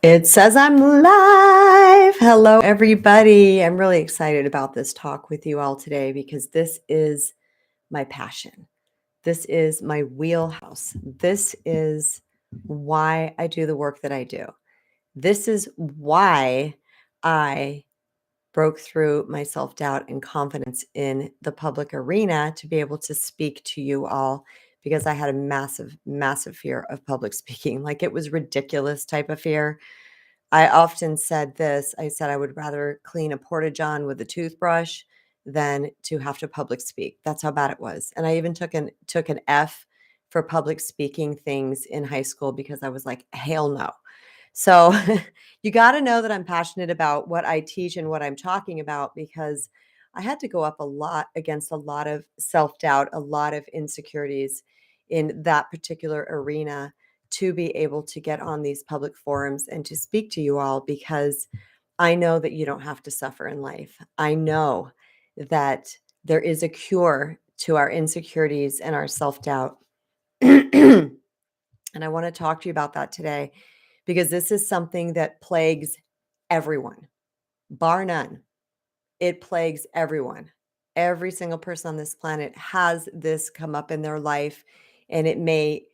It says I'm live. Hello, everybody. I'm really excited about this talk with you all today because this is my passion. This is my wheelhouse. This is why I do the work that I do. This is why I broke through my self doubt and confidence in the public arena to be able to speak to you all because I had a massive, massive fear of public speaking. Like it was ridiculous type of fear. I often said this. I said I would rather clean a porta john with a toothbrush than to have to public speak. That's how bad it was. And I even took an F for public speaking things in high school because I was like, hell no. So you got to know that I'm passionate about what I teach and what I'm talking about because I had to go up a lot against a lot of self-doubt, a lot of insecurities in that particular arena to be able to get on these public forums and to speak to you all because I know that you don't have to suffer in life. I know that there is a cure to our insecurities and our self-doubt. And I want to talk to you about that today because this is something that plagues everyone, bar none. It plagues everyone. Every single person on this planet has this come up in their life, and it may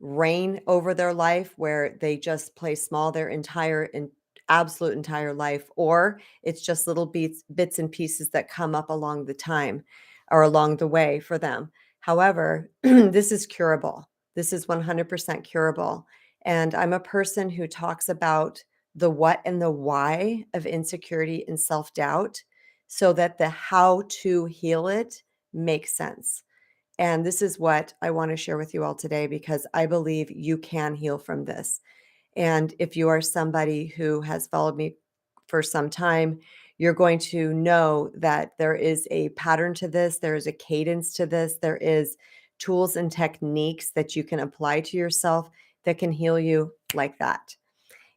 reign over their life where they just play small their entire and absolute entire life, or it's just little bits and pieces that come up along the time or along the way for them. However, this is curable. This is 100% curable. And I'm a person who talks about the what and the why of insecurity and self-doubt so that the how to heal it makes sense. And this is what I want to share with you all today because I believe you can heal from this. And if you are somebody who has followed me for some time, you're going to know that there is a pattern to this, there is a cadence to this, there is tools and techniques that you can apply to yourself that can heal you like that.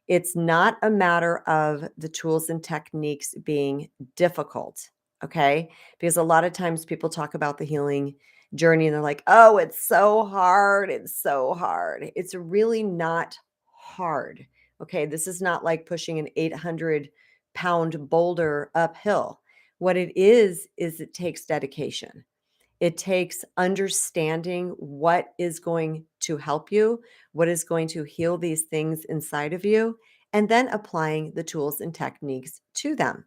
It's not a matter of the tools and techniques being difficult, okay? Because a lot of times people talk about the healing journey and they're like, oh, it's so hard. It's so hard. It's really not hard, okay? This is not like pushing an 800-pound boulder uphill. What it is it takes dedication. It takes understanding what is going to help you, what is going to heal these things inside of you, and then applying the tools and techniques to them.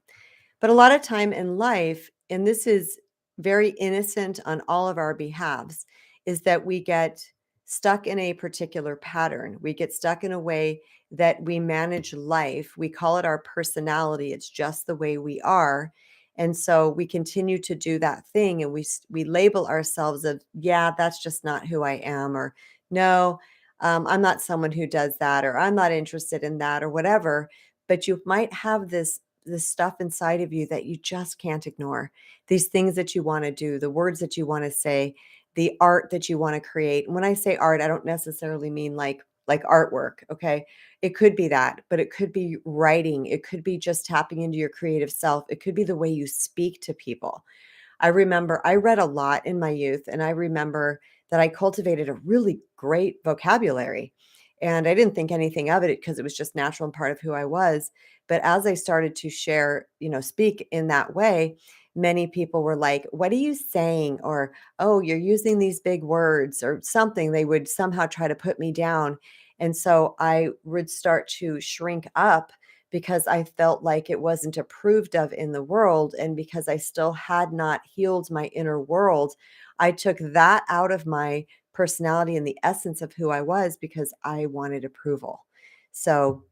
But a lot of time in life, and this is very innocent on all of our behalves, is that we get stuck in a particular pattern. We get stuck in a way that we manage life. We call it our personality. It's just the way we are. And so we continue to do that thing and we label ourselves of, yeah, that's just not who I am, or no, I'm not someone who does that, or I'm not interested in that, or whatever. But you might have this stuff inside of you that you just can't ignore. These things that you want to do, the words that you want to say, the art that you want to create. And when I say art, I don't necessarily mean like artwork, okay? It could be that, but it could be writing, it could be just tapping into your creative self. It could be the way you speak to people. I remember I read a lot in my youth, and I remember that I cultivated a really great vocabulary. And I didn't think anything of it because it was just natural and part of who I was. But as I started to share, speak in that way, many people were like, what are you saying? Or, oh, you're using these big words or something. They would somehow try to put me down. And so I would start to shrink up because I felt like it wasn't approved of in the world. And because I still had not healed my inner world, I took that out of my personality and the essence of who I was because I wanted approval. So,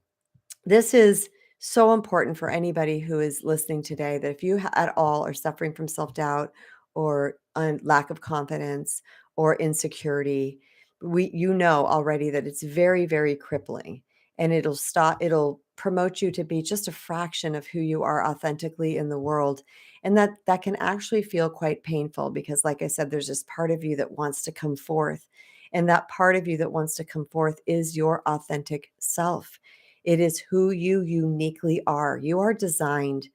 this is so important for anybody who is listening today that if you at all are suffering from self doubt or lack of confidence or insecurity, you know already that it's very, very crippling, and it'll promote you to be just a fraction of who you are authentically in the world. And that can actually feel quite painful because, like I said, there's this part of you that wants to come forth. And that part of you that wants to come forth is your authentic self. It is who you uniquely are. You are designed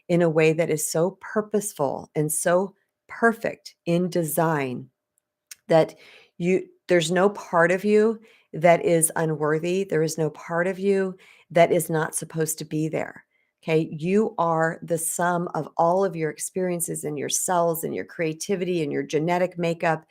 in a way that is so purposeful and so perfect in design that there's no part of you that is unworthy. There is no part of you that is not supposed to be there. Okay. You are the sum of all of your experiences and your cells and your creativity and your genetic makeup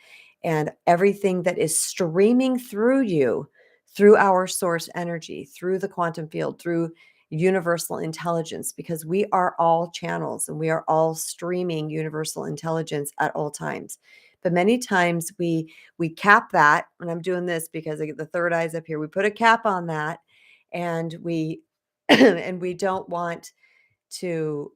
and everything that is streaming through you, through our source energy, through the quantum field, through universal intelligence, because we are all channels and we are all streaming universal intelligence at all times. But many times we cap that, and I'm doing this because I get the third eyes up here. We put a cap on that, and we and we don't want to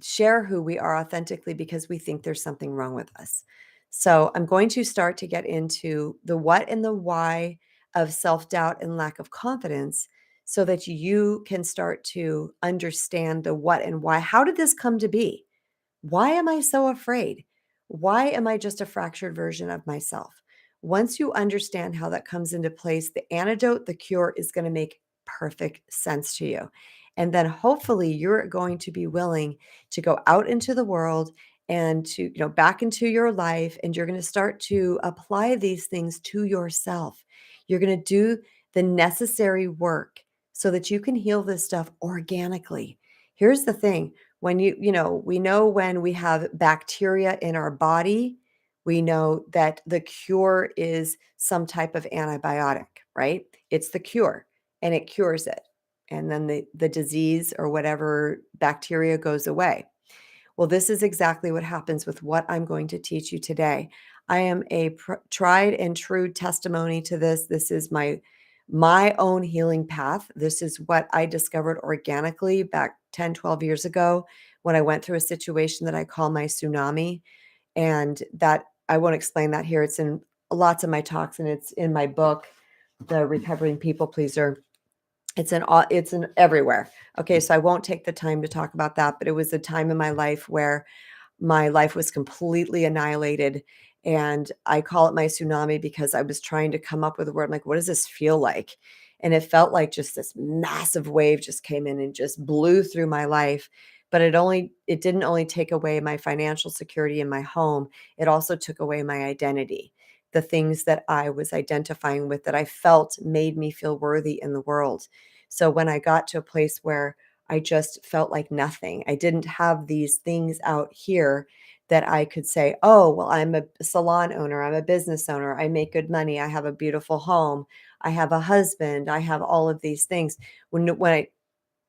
share who we are authentically because we think there's something wrong with us. So I'm going to start to get into the what and the why of self-doubt and lack of confidence so that you can start to understand the what and why. How did this come to be? Why am I so afraid? Why am I just a fractured version of myself? Once you understand how that comes into place, the antidote, the cure is going to make perfect sense to you. And then hopefully you're going to be willing to go out into the world and to, back into your life, and you're going to start to apply these things to yourself. You're going to do the necessary work so that you can heal this stuff organically. Here's the thing, when we know when we have bacteria in our body, we know that the cure is some type of antibiotic, right? It's the cure, and it cures it. And then the disease or whatever bacteria goes away. Well, this is exactly what happens with what I'm going to teach you today. I am a tried and true testimony to this. This is my own healing path. This is what I discovered organically back 10, 12 years ago when I went through a situation that I call my tsunami. And that I won't explain that here. It's in lots of my talks, and it's in my book, The Recovering People Pleaser. It's in everywhere. Okay, so I won't take the time to talk about that, but it was a time in my life where my life was completely annihilated, and I call it my tsunami because I was trying to come up with a word. I'm like, what does this feel like? And it felt like just this massive wave just came in and just blew through my life. But it didn't only take away my financial security in my home, it also took away my identity. The things that I was identifying with that I felt made me feel worthy in the world. So when I got to a place where I just felt like nothing, I didn't have these things out here that I could say, oh, well, I'm a salon owner, I'm a business owner, I make good money, I have a beautiful home, I have a husband, I have all of these things.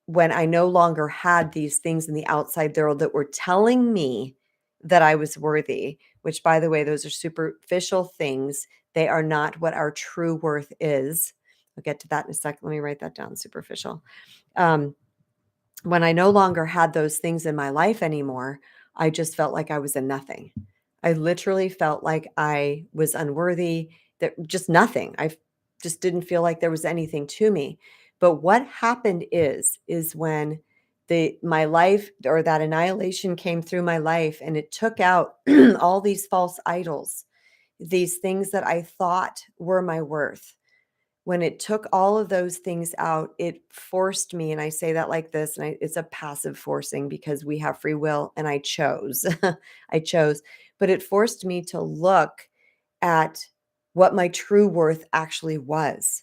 When I no longer had these things in the outside world that were telling me that I was worthy, which, by the way, those are superficial things. They are not what our true worth is. I'll get to that in a second. Let me write that down. Superficial. Um, when I no longer had those things in my life anymore, I just felt like I was a nothing. I literally felt like I was unworthy, that just nothing. I just didn't feel like there was anything to me. But what happened is when my life, or that annihilation, came through my life, and it took out all these false idols, these things that I thought were my worth. When it took all of those things out, it forced me, and I say that like this, and it's a passive forcing because we have free will, and I chose. I chose, but it forced me to look at what my true worth actually was.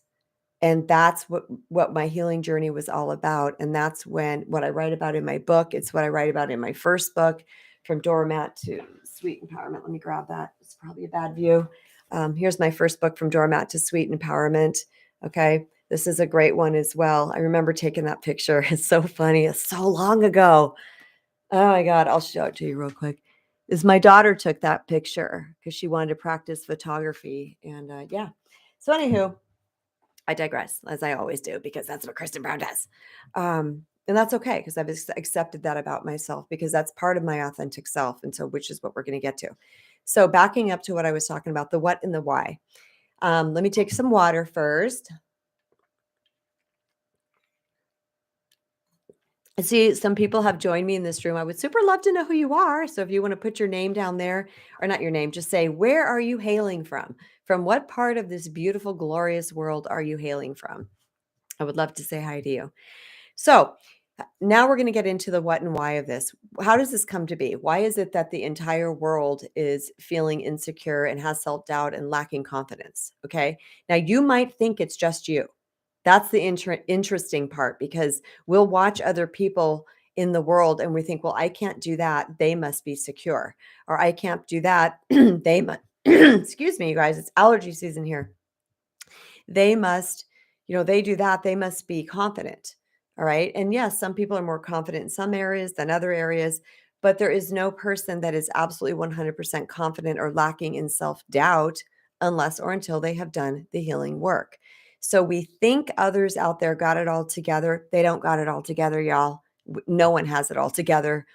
And that's what my healing journey was all about. And that's what I write about in my book. It's what I write about in my first book, From Doormat to Sweet Empowerment. Let me grab that. It's probably a bad view. Here's my first book, From Doormat to Sweet Empowerment. Okay. This is a great one as well. I remember taking that picture. It's so funny. It's so long ago. Oh my God. I'll show it to you real quick. Is my daughter took that picture because she wanted to practice photography. And yeah. So anywho, I digress, as I always do, because that's what Kristen Brown does. And that's okay, because I've accepted that about myself, because that's part of my authentic self. And so, which is what we're going to get to. So backing up to what I was talking about, the what and the why. Let me take some water first. I see some people have joined me in this room. I would super love to know who you are. So if you want to put your name down there, or not your name, just say, where are you hailing from? From what part of this beautiful, glorious world are you hailing from? I would love to say hi to you. So now we're going to get into the what and why of this. How does this come to be? Why is it that the entire world is feeling insecure and has self-doubt and lacking confidence? Okay. Now you might think it's just you. That's the interesting part because we'll watch other people in the world and we think, well, I can't do that. They must be secure. Or I can't do that. They must, excuse me, you guys, it's allergy season here. They must, they do that. They must be confident. All right. And yes, some people are more confident in some areas than other areas, but there is no person that is absolutely 100% confident or lacking in self doubt unless or until they have done the healing work. So we think others out there got it all together. They don't got it all together, y'all. No one has it all together,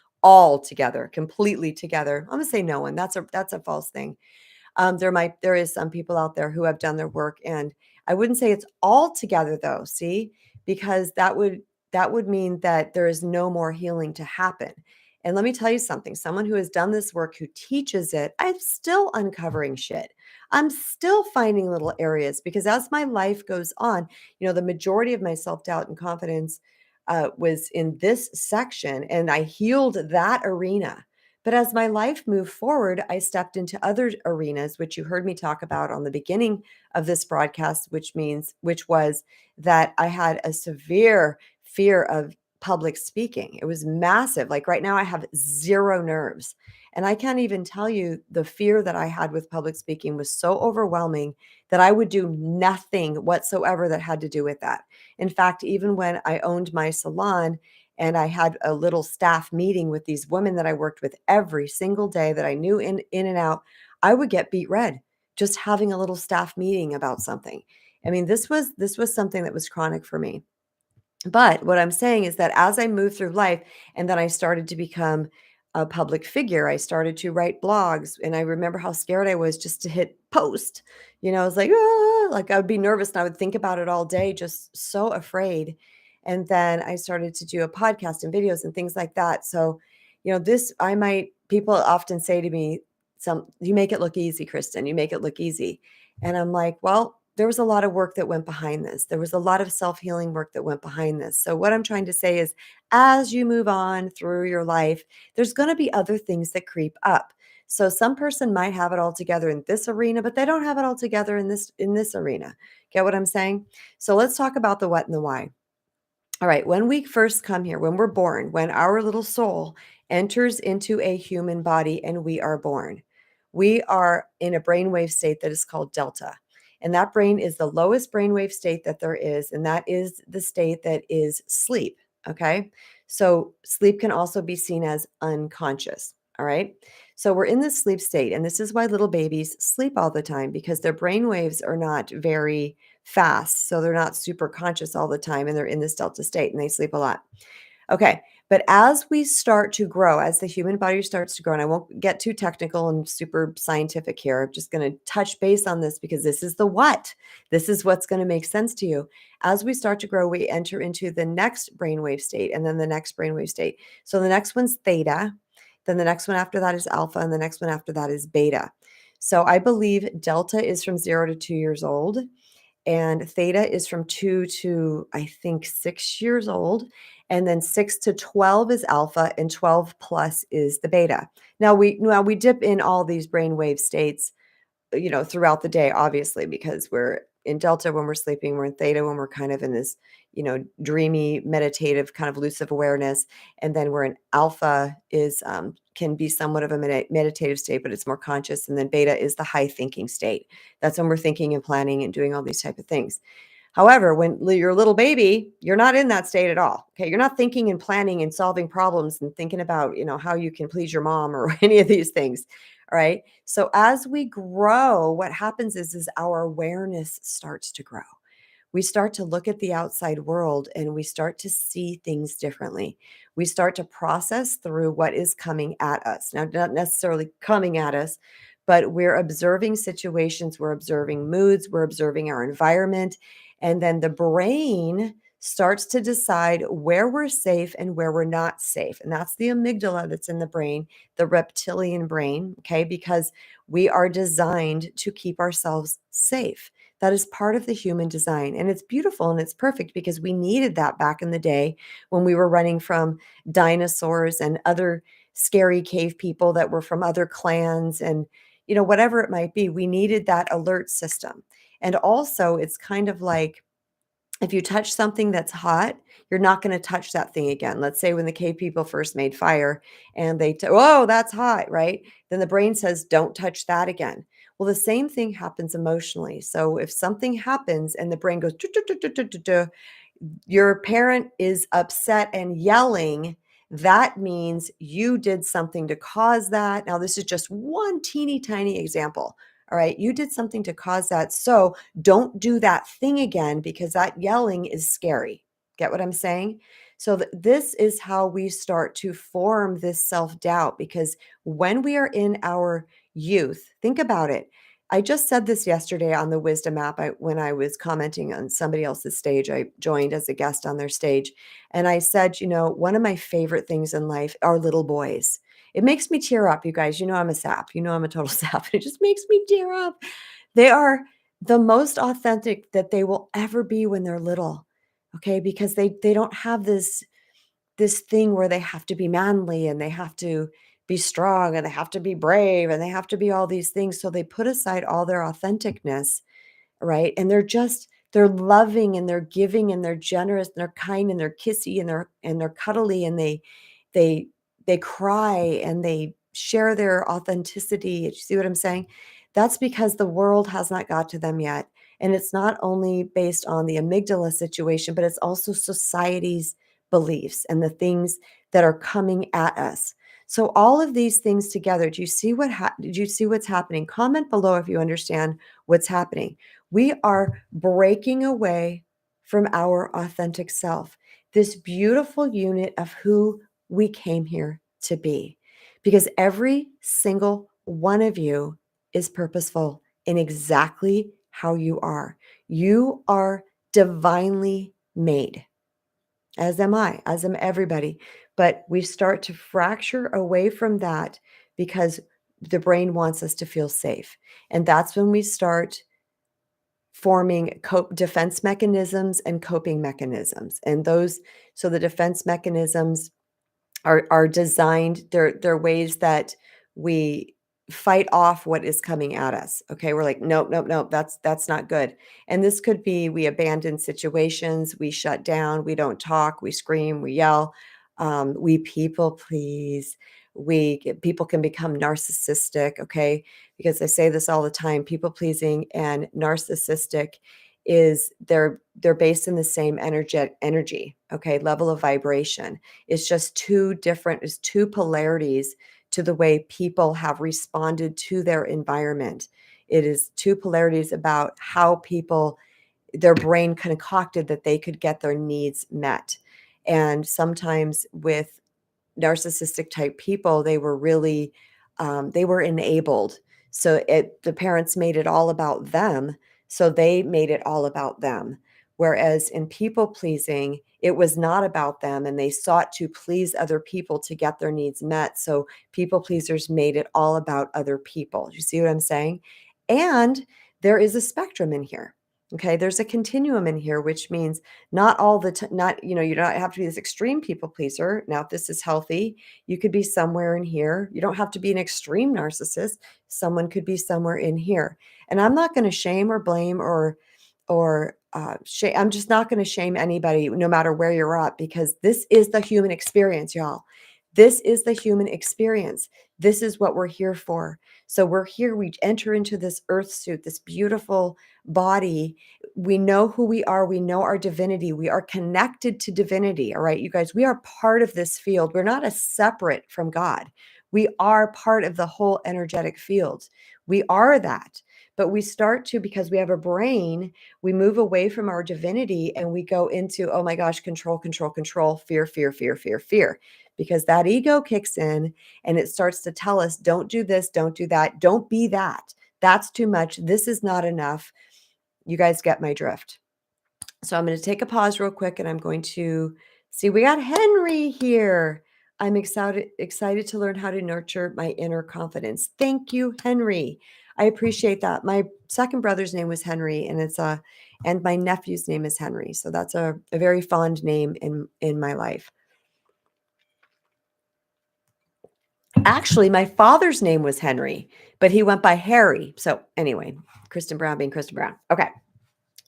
completely together. I'm gonna say no one. That's a false thing. There is some people out there who have done their work, and I wouldn't say it's all together though, see? Because that would mean that there is no more healing to happen. And let me tell you something, someone who has done this work, who teaches it, I'm still uncovering shit. I'm still finding little areas because as my life goes on, the majority of my self-doubt and confidence was in this section, and I healed that arena. But as my life moved forward, I stepped into other arenas, which you heard me talk about on the beginning of this broadcast, which was that I had a severe fear of public speaking. It was massive. Like right now, I have zero nerves. And I can't even tell you the fear that I had with public speaking was so overwhelming that I would do nothing whatsoever that had to do with that. In fact, even when I owned my salon, and I had a little staff meeting with these women that I worked with every single day that I knew in and out, I would get beat red just having a little staff meeting about something. I mean, this was something that was chronic for me. But what I'm saying is that as I moved through life and then I started to become a public figure, I started to write blogs. And I remember how scared I was just to hit post. I was like, "Ah," like I would be nervous and I would think about it all day, just so afraid. And then I started to do a podcast and videos and things like that. So, people often say to me, you make it look easy, Kristen, you make it look easy. And I'm like, well, there was a lot of work that went behind this. There was a lot of self-healing work that went behind this. So what I'm trying to say is as you move on through your life, there's going to be other things that creep up. So some person might have it all together in this arena, but they don't have it all together in this arena. Get what I'm saying? So let's talk about the what and the why. All right, when we first come here, when we're born, when our little soul enters into a human body and we are born, we are in a brainwave state that is called delta. And that brain is the lowest brainwave state that there is. And that is the state that is sleep. Okay. So sleep can also be seen as unconscious. All right. So we're in this sleep state. And this is why little babies sleep all the time because their brain waves are not very fast. So they're not super conscious all the time and they're in this delta state and they sleep a lot. Okay. But as we start to grow, as the human body starts to grow, and I won't get too technical and super scientific here, I'm just going to touch base on this because this is the what. This is what's going to make sense to you. As we start to grow, we enter into the next brainwave state and then the next brainwave state. So the next one's theta. Then the next one after that is alpha. And the next one after that is beta. So I believe delta is from 0 to 2 years old. And theta is from 2 to, I think, 6 years old. And then 6 to 12 is alpha, and 12 plus is the beta. Now we dip in all these brainwave states, throughout the day, obviously, because we're in delta when we're sleeping, we're in theta when we're kind of in this, dreamy, meditative, kind of elusive awareness. And then we're in alpha is can be somewhat of a meditative state, but it's more conscious. And then beta is the high thinking state. That's when we're thinking and planning and doing all these type of things. However, when you're a little baby, you're not in that state at all. Okay. You're not thinking and planning and solving problems and thinking about, how you can please your mom or any of these things. All right. So as we grow, what happens is our awareness starts to grow. We start to look at the outside world and we start to see things differently. We start to process through what is coming at us. Now, not necessarily coming at us, but we're observing situations, we're observing moods, we're observing our environment. And then the brain starts to decide where we're safe and where we're not safe. And that's the amygdala that's in the brain, the reptilian brain, okay? Because we are designed to keep ourselves safe. That is part of the human design. And it's beautiful and it's perfect because we needed that back in the day when we were running from dinosaurs and other scary cave people that were from other clans and whatever it might be. We needed that alert system. And also it's kind of like If you touch something that's hot, you're not going to touch that thing again. Let's say when the cave people first made fire and oh, that's hot, right? Then the brain says, don't touch that again. Well, the same thing happens emotionally. So if something happens and the brain goes, "Du- du- du- du- du- du- du," your parent is upset and yelling, that means you did something to cause that. Now, this is just one teeny tiny example. All right. You did something to cause that. So don't do that thing again because that yelling is scary. Get what I'm saying? So this is how we start to form this self-doubt, because when we are in our youth, think about it. I just said this yesterday on the Wisdom app when I was commenting on somebody else's stage. I joined as a guest on their stage. And I said, one of my favorite things in life are little boys. It makes me tear up, you guys. You know I'm a sap. You know I'm a total sap. It just makes me tear up. They are the most authentic that they will ever be when they're little. Okay, because they don't have this thing where they have to be manly and they have to be strong and they have to be brave and they have to be all these things. So they put aside all their authenticness, right? And they're loving and they're giving and they're generous and they're kind and they're kissy and they're cuddly and they they cry and they share their authenticity. You see what I'm saying? That's because the world has not got to them yet. And it's not only based on the amygdala situation, but it's also society's beliefs and the things that are coming at us. So all of these things together, did you see what's happening? Comment below if you understand what's happening. We are breaking away from our authentic self, this beautiful unit of who we came here to be. Because every single one of you is purposeful in exactly how you are. You are divinely made, as am I, as am everybody. But we start to fracture away from that because the brain wants us to feel safe. And that's when we start forming defense mechanisms and coping mechanisms. And so the defense mechanisms are designed, they're ways that we fight off what is coming at us. Okay, we're like, nope, nope, nope, that's not good. And this could be we abandon situations, we shut down, we don't talk, we scream, we yell, we people please. People can become narcissistic. Okay, because I say this all the time, people pleasing and narcissistic is they're based in the same energy, okay, level of vibration. It's just it's two polarities to the way people have responded to their environment. It is two polarities about how their brain concocted that they could get their needs met. And sometimes with narcissistic type people, they were really they were enabled. So the parents made it all about them, so they made it all about them. Whereas in people pleasing, it was not about them, and they sought to please other people to get their needs met. So people pleasers made it all about other people. You see what I'm saying? And there is a spectrum in here. Okay, there's a continuum in here, which means not all the time, not, you don't have to be this extreme people pleaser. Now, if this is healthy, you could be somewhere in here. You don't have to be an extreme narcissist. Someone could be somewhere in here. And I'm not going to shame or blame or shame. I'm just not going to shame anybody, no matter where you're at, because this is the human experience, y'all. This is the human experience. This is what we're here for. So we're here, we enter into this earth suit, this beautiful body. We know who we are. We know our divinity. We are connected to divinity. All right, you guys, we are part of this field. We're not a separate from God. We are part of the whole energetic field. We are that. But we start to, because we have a brain, we move away from our divinity and we go into, oh my gosh, control, control, control, fear, fear, fear, fear, fear. Because that ego kicks in and it starts to tell us, don't do this, don't do that, don't be that. That's too much. This is not enough. You guys get my drift. So I'm going to take a pause real quick and I'm going to see, we got Henry here. I'm excited to learn how to nurture my inner confidence. Thank you, Henry. I appreciate that. My second brother's name was Henry, and my nephew's name is Henry. So that's a very fond name in my life. Actually, my father's name was Henry, but he went by Harry. So anyway, Kristen Brown being Kristen Brown. Okay.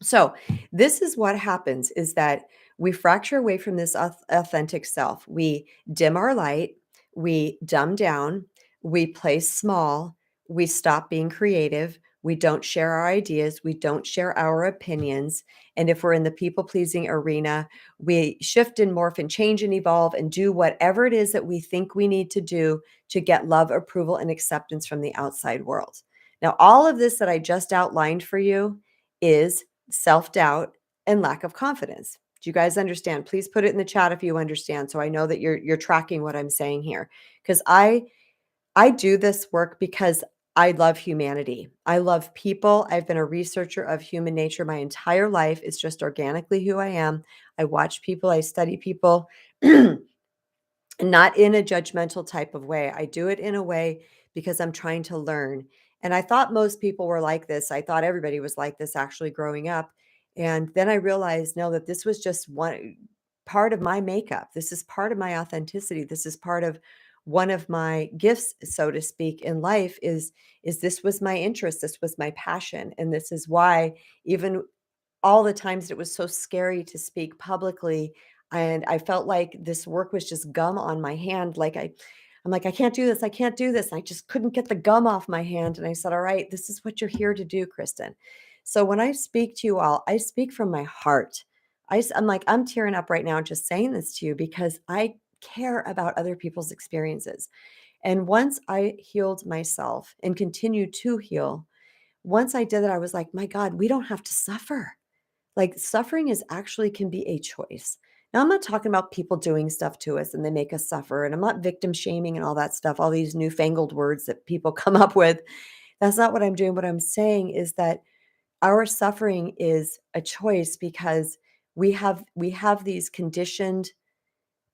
So, this is what happens is that we fracture away from this authentic self. We dim our light, we dumb down, we play small, we stop being creative, we don't share our ideas, we don't share our opinions. And if we're in the people pleasing arena, we shift and morph and change and evolve and do whatever it is that we think we need to do to get love, approval, and acceptance from the outside world. Now, all of this that I just outlined for you is self-doubt and lack of confidence. Do you guys understand? Please put it in the chat if you understand, so I know that you're tracking what I'm saying here. Because I do this work because I love humanity. I love people. I've been a researcher of human nature my entire life. It's just organically who I am. I watch people, I study people. Not in a judgmental type of way. I do it in a way because I'm trying to learn. And I thought most people were like this. I thought everybody was like this actually growing up. And then I realized, no, that this was just one part of my makeup. This is part of my authenticity. This is part of one of my gifts, so to speak, in life is this was my interest, this was my passion. And this is why even all the times it was so scary to speak publicly, and I felt like this work was just gum on my hand, like I'm like, "I can't do this, I can't do this." I just couldn't get the gum off my hand, and I said, "All right, this is what you're here to do, Kristen." So when I speak to you all, I speak from my heart. I'm like, I'm tearing up right now just saying this to you because I care about other people's experiences. And once I healed myself and continue to heal, once I did that, I was like, "My God, we don't have to suffer." Like, suffering is actually can be a choice. Now, I'm not talking about people doing stuff to us and they make us suffer, and I'm not victim shaming and all that stuff, all these newfangled words that people come up with. That's not what I'm doing. What I'm saying is that our suffering is a choice because we have these conditioned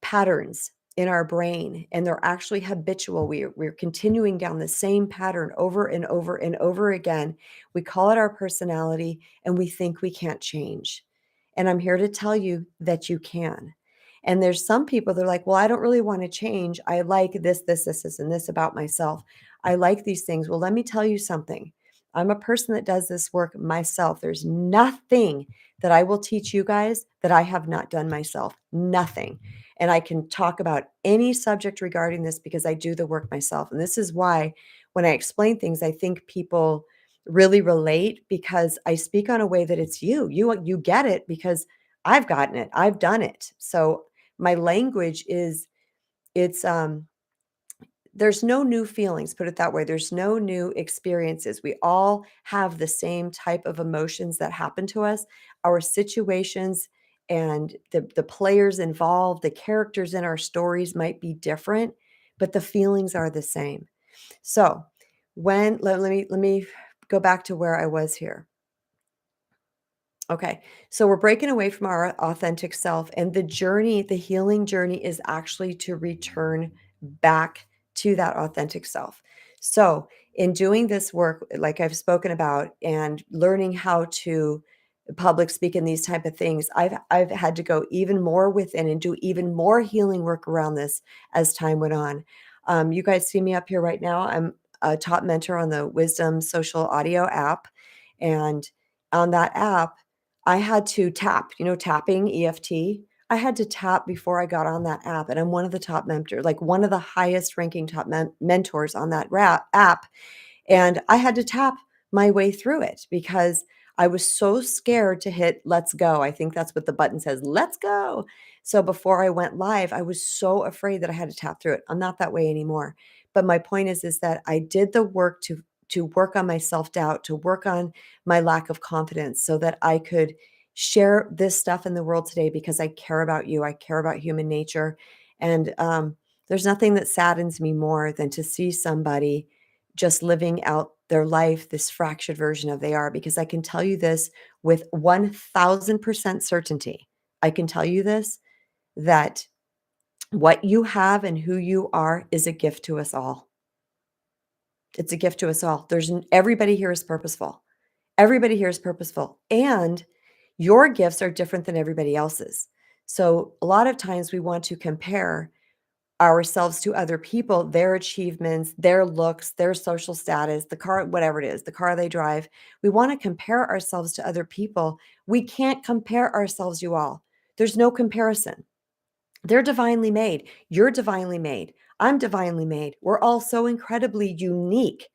patterns in our brain, and they're actually habitual. We're continuing down the same pattern over and over and over again. We call it our personality, and we think we can't change. And I'm here to tell you that you can. And there's some people they're like, "Well, I don't really want to change. I like this, and this about myself. I like these things." Well, let me tell you something. I'm a person that does this work myself. There's nothing that I will teach you guys that I have not done myself. Nothing. And I can talk about any subject regarding this because I do the work myself. And this is why when I explain things, I think people really relate because I speak on a way that it's you. You get it because I've gotten it. I've done it. So my language is it's there's no new feelings, put it that way. There's no new experiences. We all have the same type of emotions that happen to us. Our situations and the players involved, the characters in our stories might be different, but the feelings are the same. So, when let me go back to where I was here. Okay. So we're breaking away from our authentic self, and the journey, the healing journey is actually to return back to that authentic self. So, in doing this work, like I've spoken about, and learning how to public speak and these type of things, I've had to go even more within and do even more healing work around this as time went on. You guys see me up here right now. I'm a top mentor on the Wisdom Social Audio app, and on that app I had to tap, tapping EFT. I had to tap before I got on that app, and I'm one of the top mentor, like one of the highest ranking top mentors on that app. And I had to tap my way through it because I was so scared to hit let's go. I think that's what the button says, let's go. So before I went live, I was so afraid that I had to tap through it. I'm not that way anymore. But my point is that I did the work to work on my self-doubt, to work on my lack of confidence so that I could share this stuff in the world today because I care about you. I care about human nature. And there's nothing that saddens me more than to see somebody just living out their life, this fractured version of they are, because I can tell you this with 1000% certainty. I can tell you this that what you have and who you are is a gift to us all. It's a gift to us all. Everybody here is purposeful. Everybody here is purposeful. And your gifts are different than everybody else's. So a lot of times we want to compare ourselves to other people, their achievements, their looks, their social status, the car, whatever it is, the car they drive. We want to compare ourselves to other people. We can't compare ourselves, you all. There's no comparison. They're divinely made. You're divinely made. I'm divinely made. We're all so incredibly unique.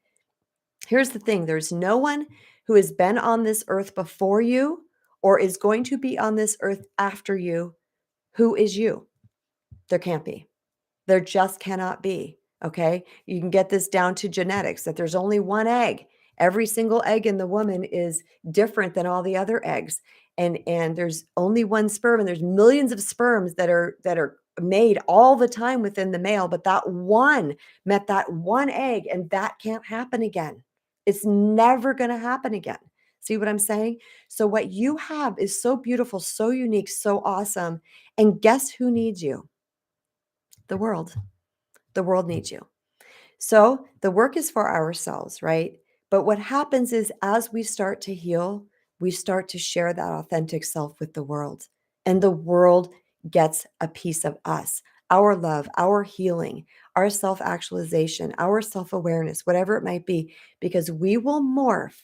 Here's the thing, there's no one who has been on this earth before you or is going to be on this earth after you who is you. There can't be. There just cannot be. Okay. You can get this down to genetics that there's only one egg. Every single egg in the woman is different than all the other eggs. And there's only one sperm, and there's millions of sperms that are made all the time within the male, but that one met that one egg, and that can't happen again. It's never going to happen again. See what I'm saying? So what you have is so beautiful, so unique, so awesome. And guess who needs you? The world. The world needs you. So the work is for ourselves, right? But what happens is as we start to heal, we start to share that authentic self with the world. And the world gets a piece of us, our love, our healing, our self actualization, our self awareness, whatever it might be, because we will morph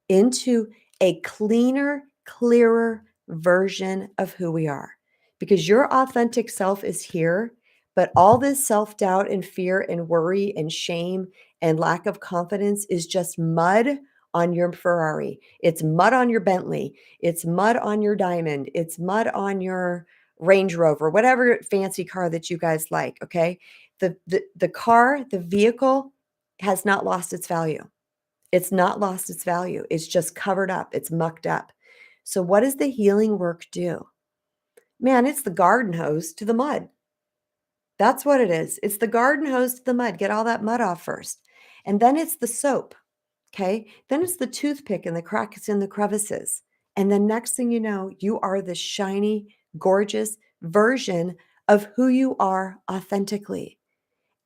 into a cleaner, clearer version of who we are. Because your authentic self is here, but all this self doubt and fear and worry and shame and lack of confidence is just mud on your Ferrari. It's mud on your Bentley. It's mud on your Diamond. It's mud on your Range Rover, whatever fancy car that you guys like. Okay. The car, the vehicle has not lost its value. It's not lost its value. It's just covered up. It's mucked up. So, what does the healing work do? Man, it's the garden hose to the mud. That's what it is. It's the garden hose to the mud. Get all that mud off first. And then it's the soap. Okay. Then it's the toothpick and the cracks in the crevices. And then next thing you know, you are the shiny, gorgeous version of who you are authentically.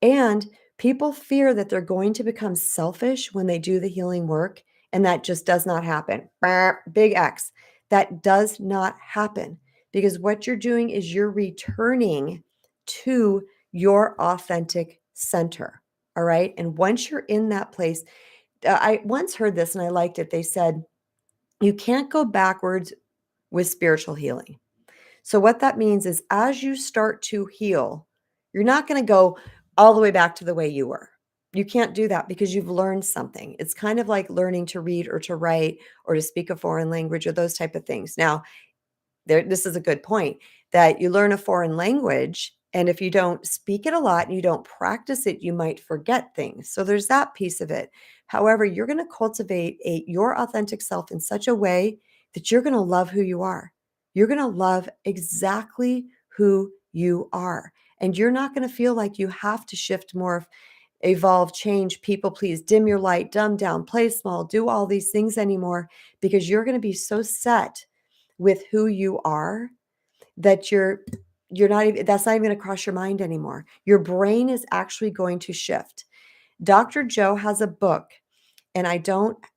And people fear that they're going to become selfish when they do the healing work. And that just does not happen. Big X. That does not happen because what you're doing is you're returning to your authentic center. All right. And once you're in that place, I once heard this and I liked it. They said, you can't go backwards with spiritual healing. So, what that means is as you start to heal, you're not going to go all the way back to the way you were. You can't do that because you've learned something. It's kind of like learning to read or to write or to speak a foreign language or those type of things. Now, this is a good point that you learn a foreign language. And if you don't speak it a lot and you don't practice it, you might forget things. So there's that piece of it. However, you're going to cultivate your authentic self in such a way that you're going to love who you are. You're going to love exactly who you are. And you're not going to feel like you have to shift, morph, evolve, change, people please, dim your light, dumb down, play small, do all these things anymore because you're going to be so set with who you are that you're not even that's not even going to cross your mind anymore. Your brain is actually going to shift. Dr. Joe has a book and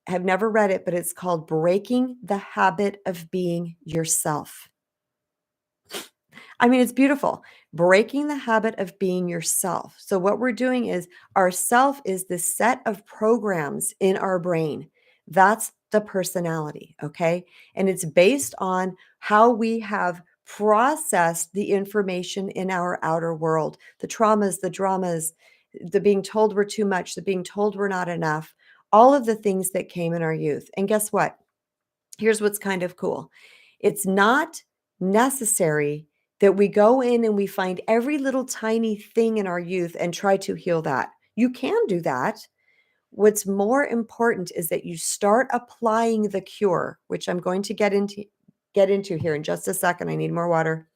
have never read it, but it's called Breaking the Habit of Being Yourself. I mean, it's beautiful. Breaking the habit of being yourself. So what we're doing is our self is the set of programs in our brain. That's the personality, okay? And it's based on how we have processed the information in our outer world, the traumas, the dramas, the being told we're too much, the being told we're not enough, all of the things that came in our youth. And guess what? Here's what's kind of cool. It's not necessary that we go in and we find every little tiny thing in our youth and try to heal that. You can do that. What's more important is that you start applying the cure, which I'm going to get into here in just a second. I need more water.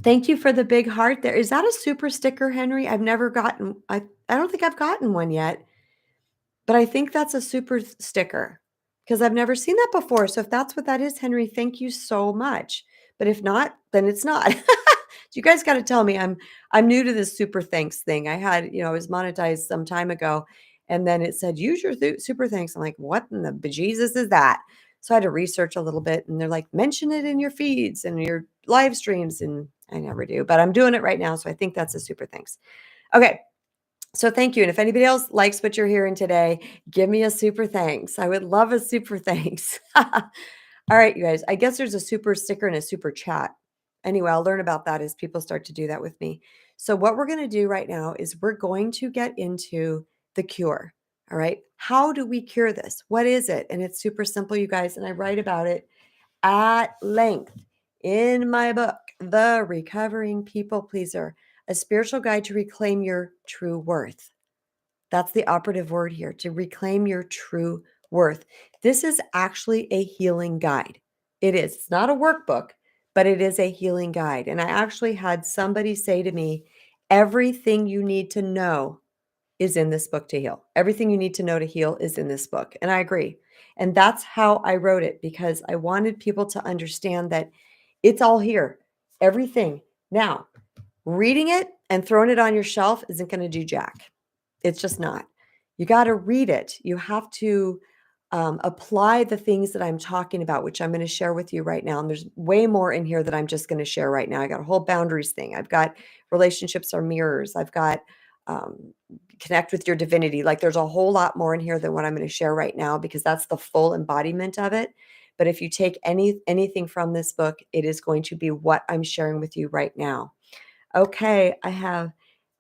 Thank you for the big heart there. Is that a super sticker, Henry? I've never gotten I don't think I've gotten one yet. But I think that's a super sticker because I've never seen that before. So if that's what that is, Henry, thank you so much. But if not, then it's not. You guys got to tell me. I'm new to this super thanks thing. I had, I was monetized some time ago, and then it said use your super thanks. I'm like, what in the bejesus is that? So I had to research a little bit, and they're like, mention it in your feeds and your live streams. And I never do, but I'm doing it right now. So I think that's a super thanks. Okay. So thank you. And if anybody else likes what you're hearing today, give me a super thanks. I would love a super thanks. All right, you guys. I guess there's a super sticker and a super chat. Anyway, I'll learn about that as people start to do that with me. So, what we're going to do right now is we're going to get into the cure. All right. How do we cure this? What is it? And it's super simple, you guys. And I write about it at length in my book, The Recovering People Pleaser, a spiritual guide to reclaim your true worth. That's the operative word here, to reclaim your true worth. This is actually a healing guide. It is. It's not a workbook, but it is a healing guide. And I actually had somebody say to me, everything you need to know is in this book to heal. Everything you need to know to heal is in this book. And I agree. And that's how I wrote it, because I wanted people to understand that it's all here. Everything. Now, reading it and throwing it on your shelf isn't going to do jack. It's just not. You got to read it. You have to apply the things that I'm talking about, which I'm going to share with you right now. And there's way more in here that I'm just going to share right now. I got a whole boundaries thing. I've got relationships are mirrors. I've got um, connect with your divinity. Like there's a whole lot more in here than what I'm going to share right now, because that's the full embodiment of it. But if you take anything from this book, it is going to be what I'm sharing with you right now. Okay, I have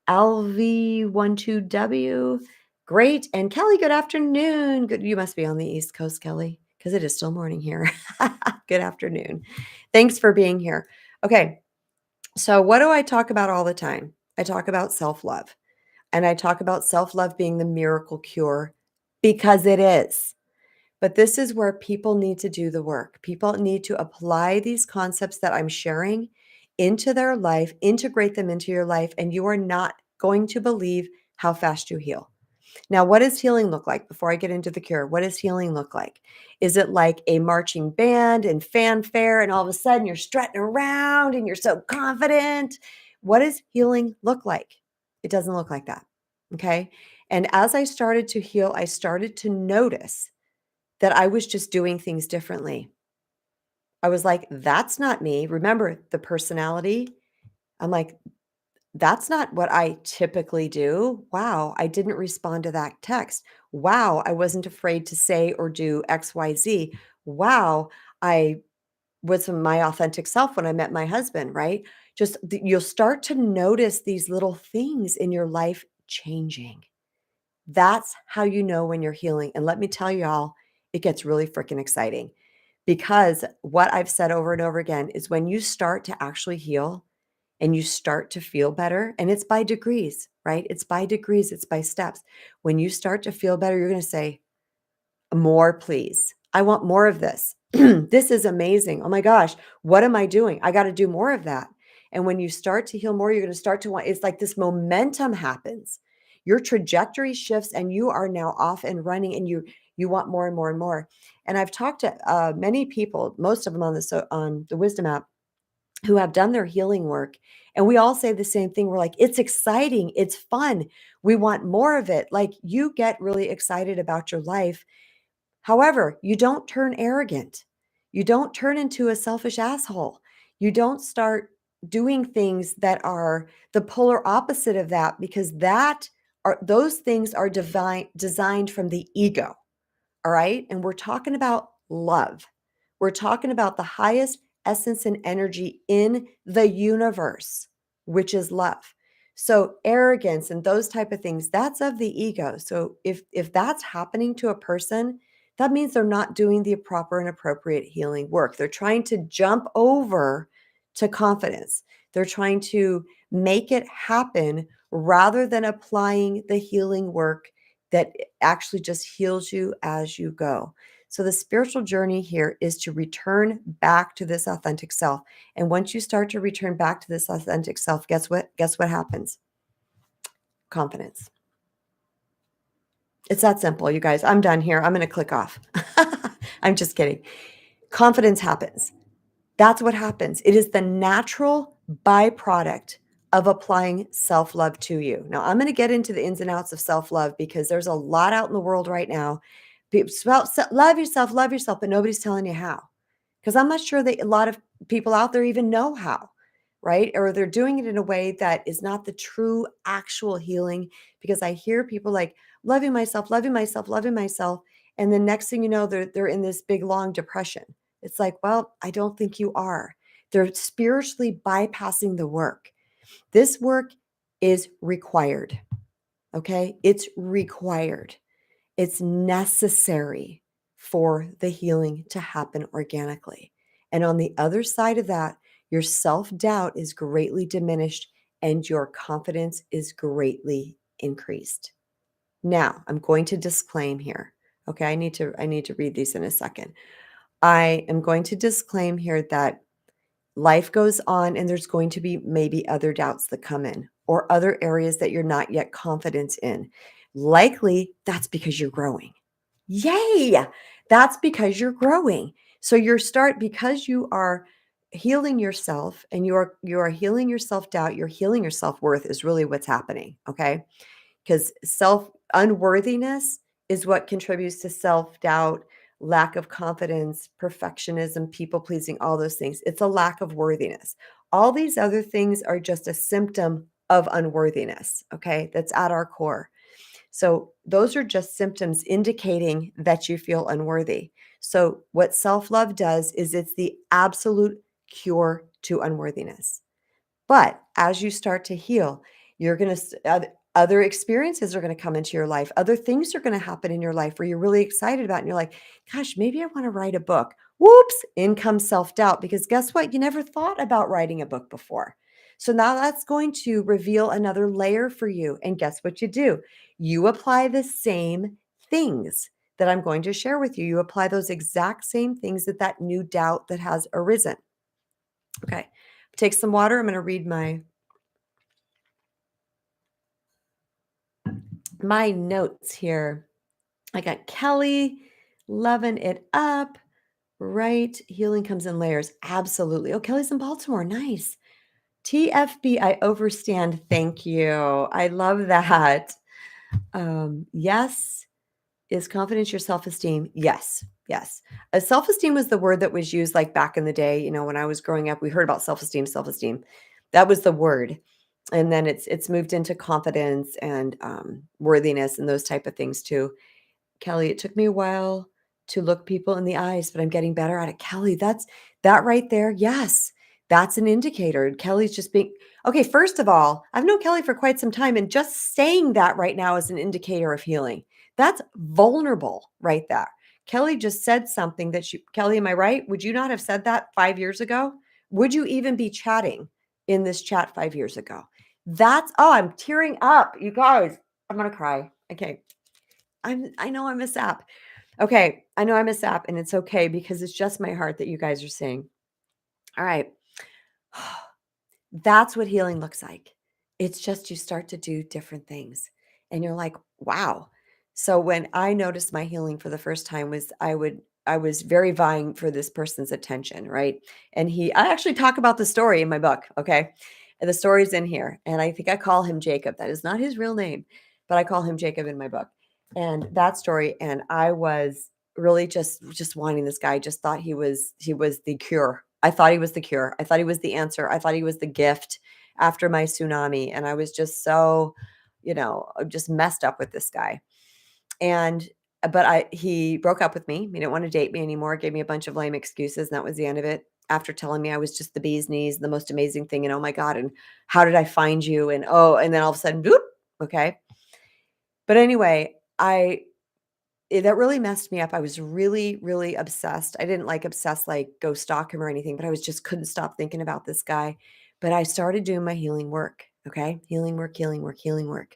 LV12W. Great. And Kelly, good afternoon. Good. You must be on the East Coast, Kelly, because it is still morning here. Good afternoon. Thanks for being here. Okay. So, what do I talk about all the time? I talk about self love, and I talk about self love being the miracle cure, because it is. But this is where people need to do the work. People need to apply these concepts that I'm sharing into their life, integrate them into your life, and you are not going to believe how fast you heal. Now, what does healing look like? Before I get into the cure, what does healing look like? Is it like a marching band and fanfare, and all of a sudden you're strutting around and you're so confident? What does healing look like? It doesn't look like that. Okay. And as I started to heal, I started to notice that I was just doing things differently. I was like, that's not me. Remember the personality? I'm like, that's not what I typically do. Wow, I didn't respond to that text. Wow, I wasn't afraid to say or do XYZ. Wow, I was my authentic self when I met my husband, right? Just you'll start to notice these little things in your life changing. That's how you know when you're healing. And let me tell y'all, it gets really freaking exciting, because what I've said over and over again is when you start to actually heal and you start to feel better, and it's by degrees, right? It's by degrees, it's by steps. When you start to feel better, you're going to say, more, please. I want more of this. This is amazing. Oh my gosh, what am I doing? I got to do more of that. And when you start to heal more, you're going to start to want, it's like this momentum happens. Your trajectory shifts and you are now off and running, and you want more and more and more. And I've talked to many people, most of them on the Wisdom app, who have done their healing work. And we all say the same thing. We're like, it's exciting. It's fun. We want more of it. Like you get really excited about your life. However, you don't turn arrogant. You don't turn into a selfish asshole. You don't start doing things that are the polar opposite of that, because those things are designed from the ego. All right. And we're talking about love. We're talking about the highest essence and energy in the universe, which is love. So arrogance and those type of things, that's of the ego. So if that's happening to a person, that means they're not doing the proper and appropriate healing work. They're trying to jump over to confidence. They're trying to make it happen rather than applying the healing work that actually just heals you as you go. So the spiritual journey here is to return back to this authentic self. And once you start to return back to this authentic self, guess what? Guess what happens? Confidence. It's that simple, you guys. I'm done here. I'm going to click off. I'm just kidding. Confidence happens. That's what happens. It is the natural byproduct of applying self-love to you. Now, I'm going to get into the ins and outs of self-love, because there's a lot out in the world right now. love yourself, but nobody's telling you how. Because I'm not sure that a lot of people out there even know how, right? Or they're doing it in a way that is not the true actual healing. Because I hear people like loving myself, loving myself, loving myself. And the next thing you know, they're in this big long depression. It's like, well, I don't think you are. They're spiritually bypassing the work. This work is required. Okay. It's required. It's necessary for the healing to happen organically. And on the other side of that, your self doubt is greatly diminished and your confidence is greatly increased. Now, I'm going to disclaim here. Okay, I need to read these in a second. I am going to disclaim here that life goes on and there's going to be maybe other doubts that come in or other areas that you're not yet confident in. Likely that's because you're growing. Yay! That's because you're growing. So because you are healing yourself and you are healing your self-doubt, you're healing your self-worth is really what's happening, okay? Because self unworthiness is what contributes to self-doubt, lack of confidence, perfectionism, people pleasing, all those things. It's a lack of worthiness. All these other things are just a symptom of unworthiness, okay? That's at our core. So those are just symptoms indicating that you feel unworthy. So what self-love does is it's the absolute cure to unworthiness. But as you start to heal, you're going to other experiences are going to come into your life. Other things are going to happen in your life where you're really excited about and you're like, "Gosh, maybe I want to write a book." Whoops, in comes self-doubt because guess what? You never thought about writing a book before. So now that's going to reveal another layer for you. And guess what you do? You apply the same things that I'm going to share with you. You apply those exact same things that new doubt that has arisen. Okay. Take some water. I'm going to read my notes here. I got Kelly loving it up. Right. Healing comes in layers. Absolutely. Oh, Kelly's in Baltimore. Nice. TFB, I overstand. Thank you. I love that. Yes. Is confidence your self-esteem? Yes. Yes. Self-esteem was the word that was used like back in the day. When I was growing up, we heard about self-esteem, self-esteem. That was the word. And then it's moved into confidence and worthiness and those type of things too. Kelly, it took me a while to look people in the eyes, but I'm getting better at it. Kelly, that right there. Yes, that's an indicator. Kelly's just being okay. First of all, I've known Kelly for quite some time, and just saying that right now is an indicator of healing. That's vulnerable right there. Kelly just said something Kelly, am I right? Would you not have said that 5 years ago? Would you even be chatting in this chat 5 years ago? I'm tearing up. You guys, I'm going to cry. Okay. I know I'm a sap. Okay, I know I'm a sap, and it's okay because it's just my heart that you guys are seeing. All right. That's what healing looks like. It's just you start to do different things and you're like, "Wow." So when I noticed my healing for the first time I was very vying for this person's attention, right? And I actually talk about the story in my book, okay? And the story's in here. And I think I call him Jacob. That is not his real name, but I call him Jacob in my book. And that story and I was really just wanting this guy. Just thought he was the cure. I thought he was the cure. I thought he was the answer. I thought he was the gift after my tsunami. And I was just so, just messed up with this guy. And but he broke up with me. He didn't want to date me anymore. Gave me a bunch of lame excuses, and that was the end of it. After telling me I was just the bee's knees, the most amazing thing, and oh my God, and how did I find you? And and then all of a sudden, boop, okay. But anyway, that really messed me up. I was really, really obsessed. I didn't like obsessed, like go stalk him or anything, but I was just couldn't stop thinking about this guy. But I started doing my healing work. Okay. Healing work, healing work, healing work.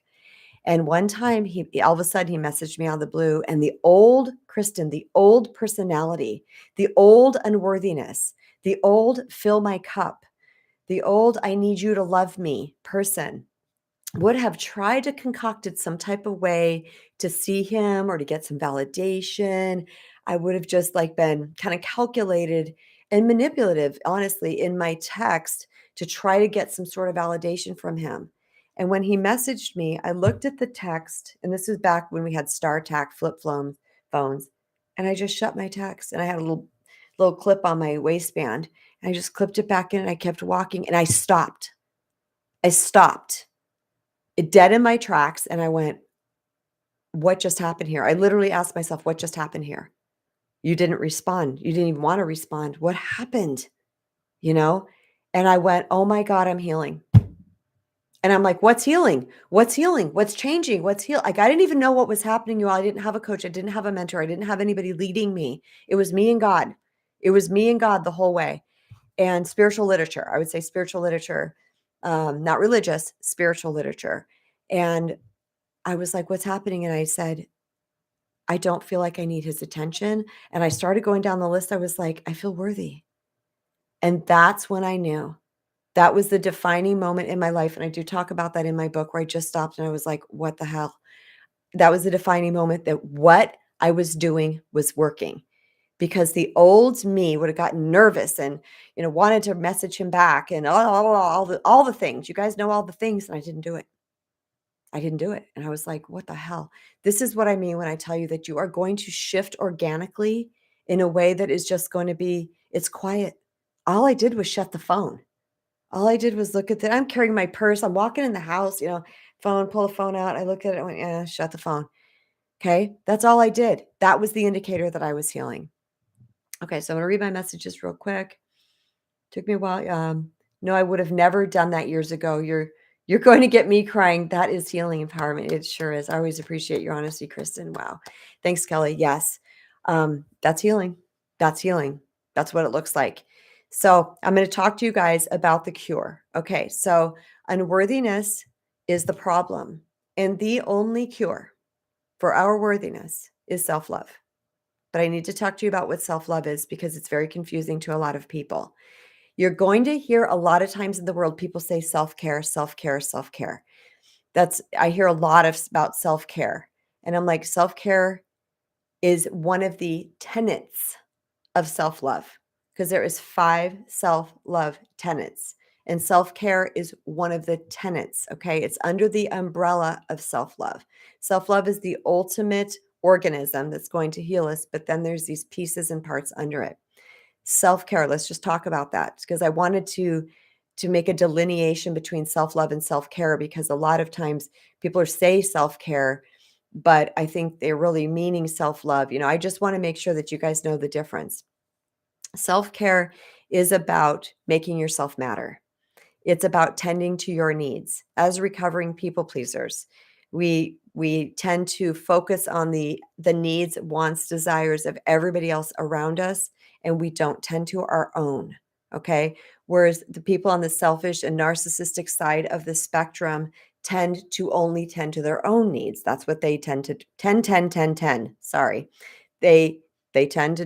And one time all of a sudden he messaged me out of the blue and the old Kristen, the old personality, the old unworthiness, the old fill my cup, the old I need you to love me person would have tried to concocted some type of way to see him or to get some validation. I would have just like been kind of calculated and manipulative, honestly, in my text to try to get some sort of validation from him. And when he messaged me, I looked at the text, and this was back when we had StarTAC phones. And I just shut my text, and I had a little clip on my waistband, and I just clipped it back in, and I kept walking, and I stopped. I stopped dead in my tracks, and I went, "What just happened here?" I literally asked myself, "What just happened here? You didn't respond. You didn't even want to respond. What happened?" You know? And I went, "Oh my God, I'm healing." And I'm like, "What's healing? What's healing? What's changing? What's heal?" Like, I didn't even know what was happening, you all. I didn't have a coach. I didn't have a mentor. I didn't have anybody leading me. It was me and God. It was me and God the whole way. And spiritual literature. I would say spiritual literature, not religious, spiritual literature. And I was like, "What's happening?" And I said, "I don't feel like I need his attention." And I started going down the list. I was like, "I feel worthy." And that's when I knew. That was the defining moment in my life, and I do talk about that in my book where I just stopped and I was like, "What the hell?" That was the defining moment that what I was doing was working, because the old me would have gotten nervous and, wanted to message him back and all the things. You guys know all the things, and I didn't do it. I didn't do it, and I was like, "What the hell?" This is what I mean when I tell you that you are going to shift organically in a way that is just going to be it's quiet. All I did was shut the phone. All I did was look at the I'm carrying my purse, I'm walking in the house, pull the phone out, I looked at it, I went, "Yeah, shut the phone." Okay? That's all I did. That was the indicator that I was healing. Okay, so I'm gonna read my messages real quick. Took me a while. No, I would have never done that years ago. You're going to get me crying. That is healing empowerment. It sure is. I always appreciate your honesty, Kristen. Wow. Thanks, Kelly. Yes. That's healing. That's healing. That's what it looks like. So I'm going to talk to you guys about the cure. Okay. So unworthiness is the problem. And the only cure for our worthiness is self-love. But I need to talk to you about what self-love is because it's very confusing to a lot of people. You're going to hear a lot of times in the world people say self-care, self-care, self-care. I hear a lot about self-care. And I'm like, self-care is one of the tenets of self-love because there is 5 self-love tenets. And self-care is one of the tenets, okay? It's under the umbrella of self-love. Self-love is the ultimate organism that's going to heal us, but then there's these pieces and parts under it. Self-care, let's just talk about that because I wanted to make a delineation between self-love and self-care because a lot of times people are say self-care, but I think they're really meaning self-love. I just want to make sure that you guys know the difference. Self-care is about making yourself matter. It's about tending to your needs. As recovering people pleasers, we tend to focus on the needs, wants, desires of everybody else around us, and we don't tend to our own. Okay. Whereas the people on the selfish and narcissistic side of the spectrum tend to only tend to their own needs. That's what they tend to 10, 10, 10, 10. Sorry. They they tend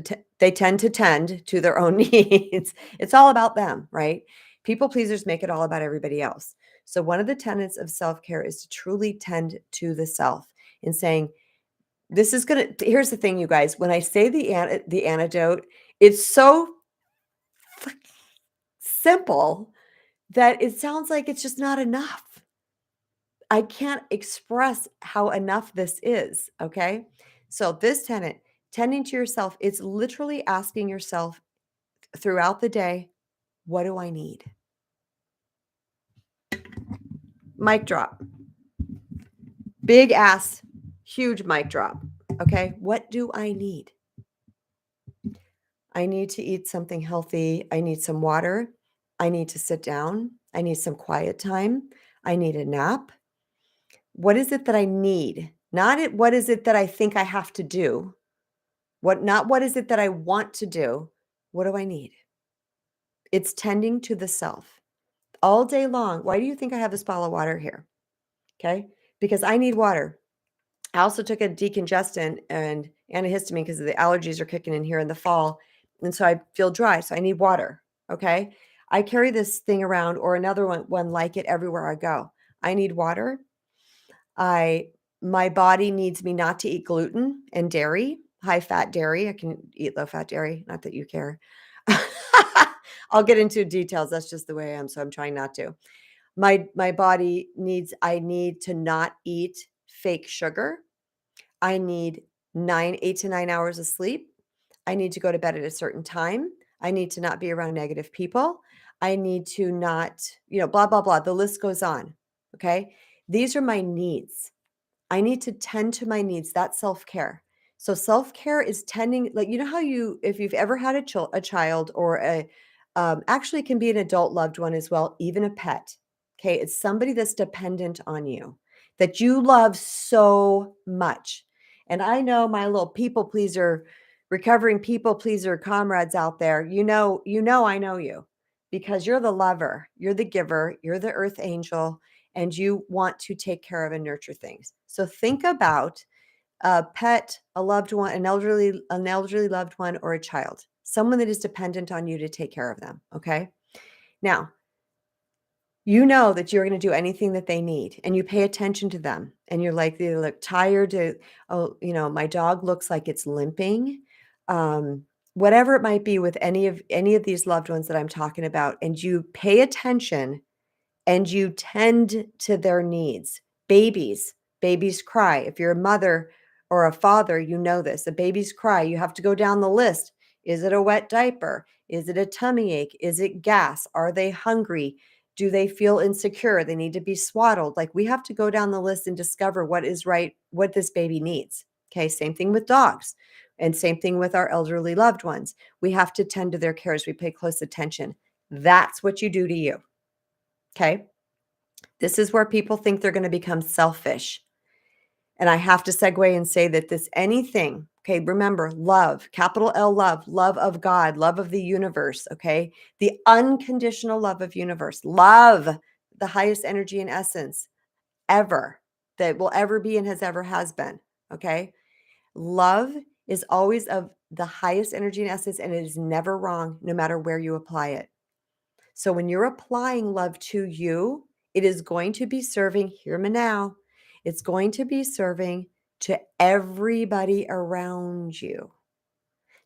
to tend to their own needs. It's all about them, right? People pleasers make it all about everybody else. So one of the tenets of self-care is to truly tend to the self and saying, this is going to here's the thing, you guys, when I say the antidote, it's so simple that it sounds like it's just not enough. I can't express how enough this is, okay? So this tenet, tending to yourself, it's literally asking yourself throughout the day, what do I need? Mic drop. Big ass, huge mic drop. Okay. What do I need? I need to eat something healthy. I need some water. I need to sit down. I need some quiet time. I need a nap. What is it that I need? What is it that I think I have to do? Not what is it that I want to do? What do I need? It's tending to the self all day long. Why do you think I have this bottle of water here? Okay. Because I need water. I also took a decongestant and antihistamine because the allergies are kicking in here in the fall. And so I feel dry. So I need water. Okay. I carry this thing around or another one like it everywhere I go. I need water. I My body needs me not to eat gluten and dairy, high fat dairy. I can eat low fat dairy. Not that you care. I'll get into details. That's just the way I am. So I'm trying not to. My body needs I need to not eat fake sugar. I need 8 to 9 hours of sleep. I need to go to bed at a certain time. I need to not be around negative people. I need to not, blah, blah, blah. The list goes on. Okay. These are my needs. I need to tend to my needs. That's self-care. So self-care is tending, like, how if you've ever had a child or actually it can be an adult loved one as well, even a pet. Okay. It's somebody that's dependent on you that you love so much. And I know my little people pleaser, recovering people pleaser comrades out there, I know you because you're the lover, you're the giver, you're the earth angel, and you want to take care of and nurture things. So think about a pet, a loved one, an elderly loved one, or a child, someone that is dependent on you to take care of them. Okay. Now, you know that you're going to do anything that they need and you pay attention to them and you're like, they look tired. Oh, my dog looks like it's limping. Whatever it might be with any of these loved ones that I'm talking about, and you pay attention and you tend to their needs. Babies cry. If you're a mother or a father, you know this. The babies cry. You have to go down the list. Is it a wet diaper? Is it a tummy ache? Is it gas? Are they hungry? Do they feel insecure? They need to be swaddled. Like, we have to go down the list and discover what is right, what this baby needs. Okay, same thing with dogs. And same thing with our elderly loved ones. We have to tend to their cares. We pay close attention. That's what you do to you. Okay. This is where people think they're going to become selfish. And I have to segue and say that anything, okay, remember, love, capital L, love of God, love of the universe, okay? The unconditional love of universe, love, the highest energy and essence ever that will ever be and has been, okay? Love is always of the highest energy and essence, and it is never wrong, no matter where you apply it. So when you're applying love to you, it is going to be serving, hear me now, it's going to be serving to everybody around you.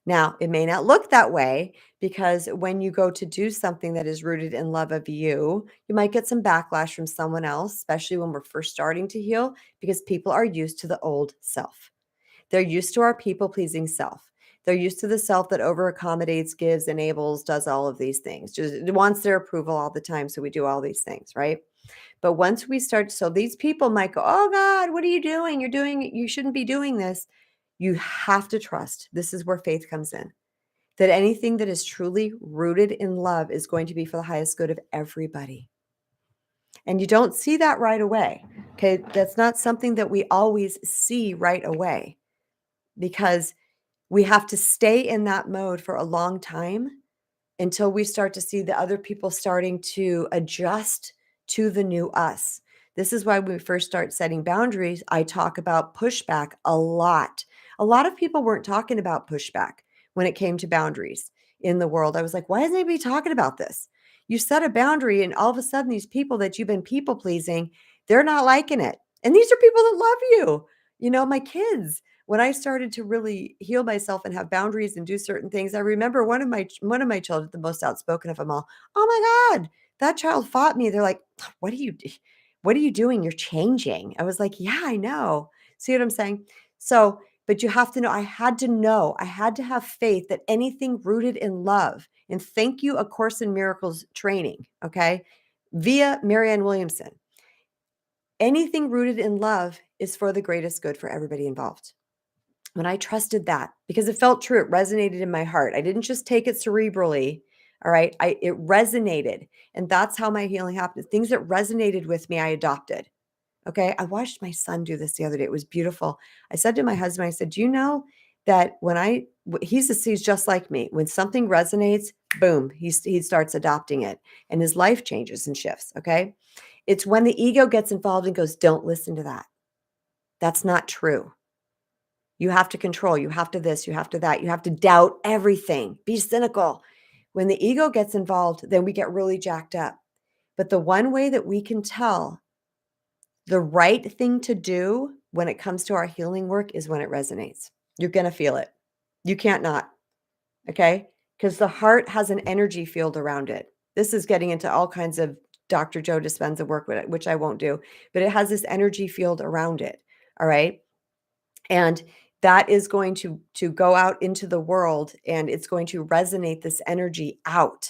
Now, it may not look that way because when you go to do something that is rooted in love of you, you might get some backlash from someone else, especially when we're first starting to heal, because people are used to the old self. They're used to our people-pleasing self. They're used to the self that over-accommodates, gives, enables, does all of these things. Just wants their approval all the time, so we do all these things, right? But once we start, so these people might go, "Oh God, what are you doing? You shouldn't be doing this." You have to trust. This is where faith comes in. That anything that is truly rooted in love is going to be for the highest good of everybody. And you don't see that right away. Okay? That's not something that we always see right away, because we have to stay in that mode for a long time until we start to see the other people starting to adjust to the new us. This is why when we first start setting boundaries, I talk about pushback a lot. A lot of people weren't talking about pushback when it came to boundaries in the world. I was like, why isn't anybody talking about this? You set a boundary, and all of a sudden, these people that you've been people pleasing, they're not liking it. And these are people that love you. My kids, when I started to really heal myself and have boundaries and do certain things, I remember one of my children, the most outspoken of them all. Oh my God, that child fought me. They're like, what are you doing? You're changing. I was like, yeah, I know. See what I'm saying? So, but you have to know, I had to have faith that anything rooted in love, and thank you, A Course in Miracles training, okay, via Marianne Williamson. Anything rooted in love is for the greatest good for everybody involved. When I trusted that, because it felt true, it resonated in my heart. I didn't just take it cerebrally. All right. It resonated. And that's how my healing happened. Things that resonated with me, I adopted. Okay. I watched my son do this the other day. It was beautiful. I said to my husband, I said, do you know that he's just like me. When something resonates, boom, he starts adopting it and his life changes and shifts. Okay. It's when the ego gets involved and goes, don't listen to that. That's not true. You have to control, you have to this, you have to that, you have to doubt everything, be cynical. When the ego gets involved, then we get really jacked up. But the one way that we can tell the right thing to do when it comes to our healing work is when it resonates. You're going to feel it. You can't not. Okay? Because the heart has an energy field around it. This is getting into all kinds of Dr. Joe Dispenza work with it, which I won't do, but it has this energy field around it. All right. And that is going to go out into the world, and it's going to resonate this energy out.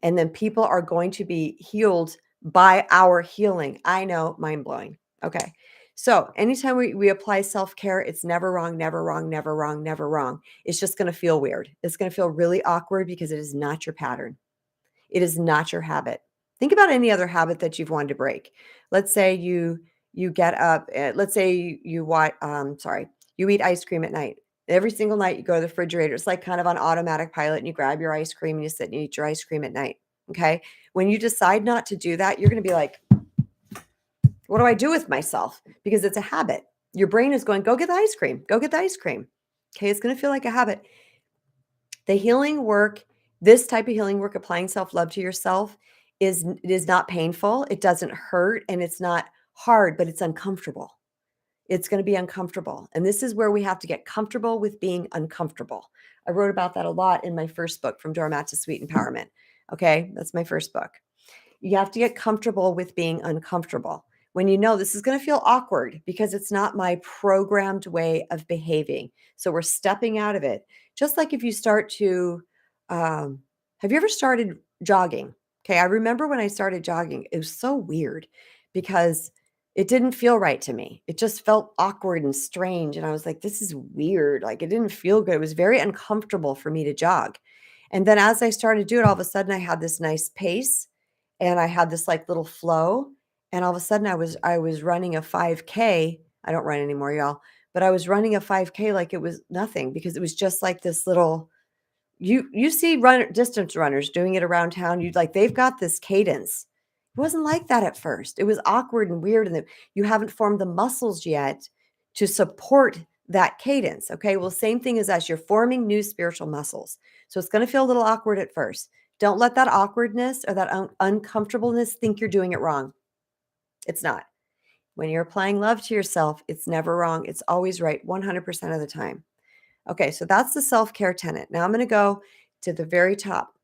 And then people are going to be healed by our healing. I know, mind blowing. Okay. So anytime we apply self-care, it's never wrong, never wrong, never wrong, never wrong. It's just going to feel weird. It's going to feel really awkward because it is not your pattern. It is not your habit. Think about any other habit that you've wanted to break. Let's say you get up. Let's say you watch. Sorry, you eat ice cream at night. Every single night you go to the refrigerator. It's like kind of on automatic pilot, and you grab your ice cream and you sit and you eat your ice cream at night. Okay. When you decide not to do that, you're going to be like, what do I do with myself? Because it's a habit. Your brain is going, go get the ice cream. Go get the ice cream. Okay. It's going to feel like a habit. The healing work, this type of healing work, applying self-love to yourself is not painful. It doesn't hurt, and it's not hard, but it's uncomfortable. It's going to be uncomfortable. And this is where we have to get comfortable with being uncomfortable. I wrote about that a lot in my first book, From Doormat to Sweet Empowerment. Okay. That's my first book. You have to get comfortable with being uncomfortable. When you know this is going to feel awkward because it's not my programmed way of behaving. So we're stepping out of it. Just like if you start to, have you ever started jogging? Okay. I remember when I started jogging, it was so weird because it didn't feel right to me. It just felt awkward and strange. And I was like, this is weird. Like it didn't feel good. It was very uncomfortable for me to jog. And then as I started to do it, all of a sudden I had this nice pace and I had this like little flow. And all of a sudden I was running a 5K. I don't run anymore, y'all, but I was running a 5K like it was nothing because it was just like this little, you see distance runners doing it around town. You like they've got this cadence. It wasn't like that at first. It was awkward and weird, and you haven't formed the muscles yet to support that cadence. Okay. Well, same thing as you're forming new spiritual muscles. So it's going to feel a little awkward at first. Don't let that awkwardness or that uncomfortableness think you're doing it wrong. It's not. When you're applying love to yourself, it's never wrong. It's always right 100% of the time. Okay, so that's the self-care tenet. Now I'm going to go to the very top.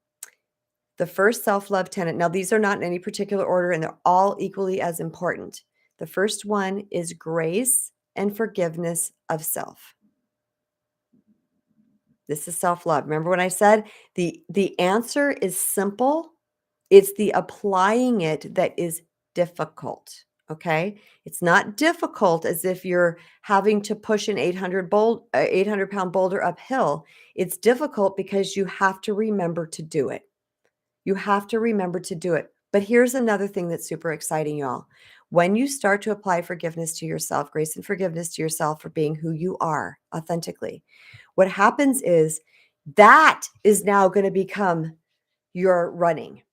The first self-love tenet. Now these are not in any particular order and they're all equally as important. The first one is grace and forgiveness of self. This is self-love. Remember when I said the answer is simple? It's the applying it that is difficult. Okay. It's not difficult as if you're having to push an 800-pound boulder uphill. It's difficult because you have to remember to do it. You have to remember to do it. But here's another thing that's super exciting, y'all. When you start to apply forgiveness to yourself, grace and forgiveness to yourself for being who you are authentically, what happens is that is now going to become your running,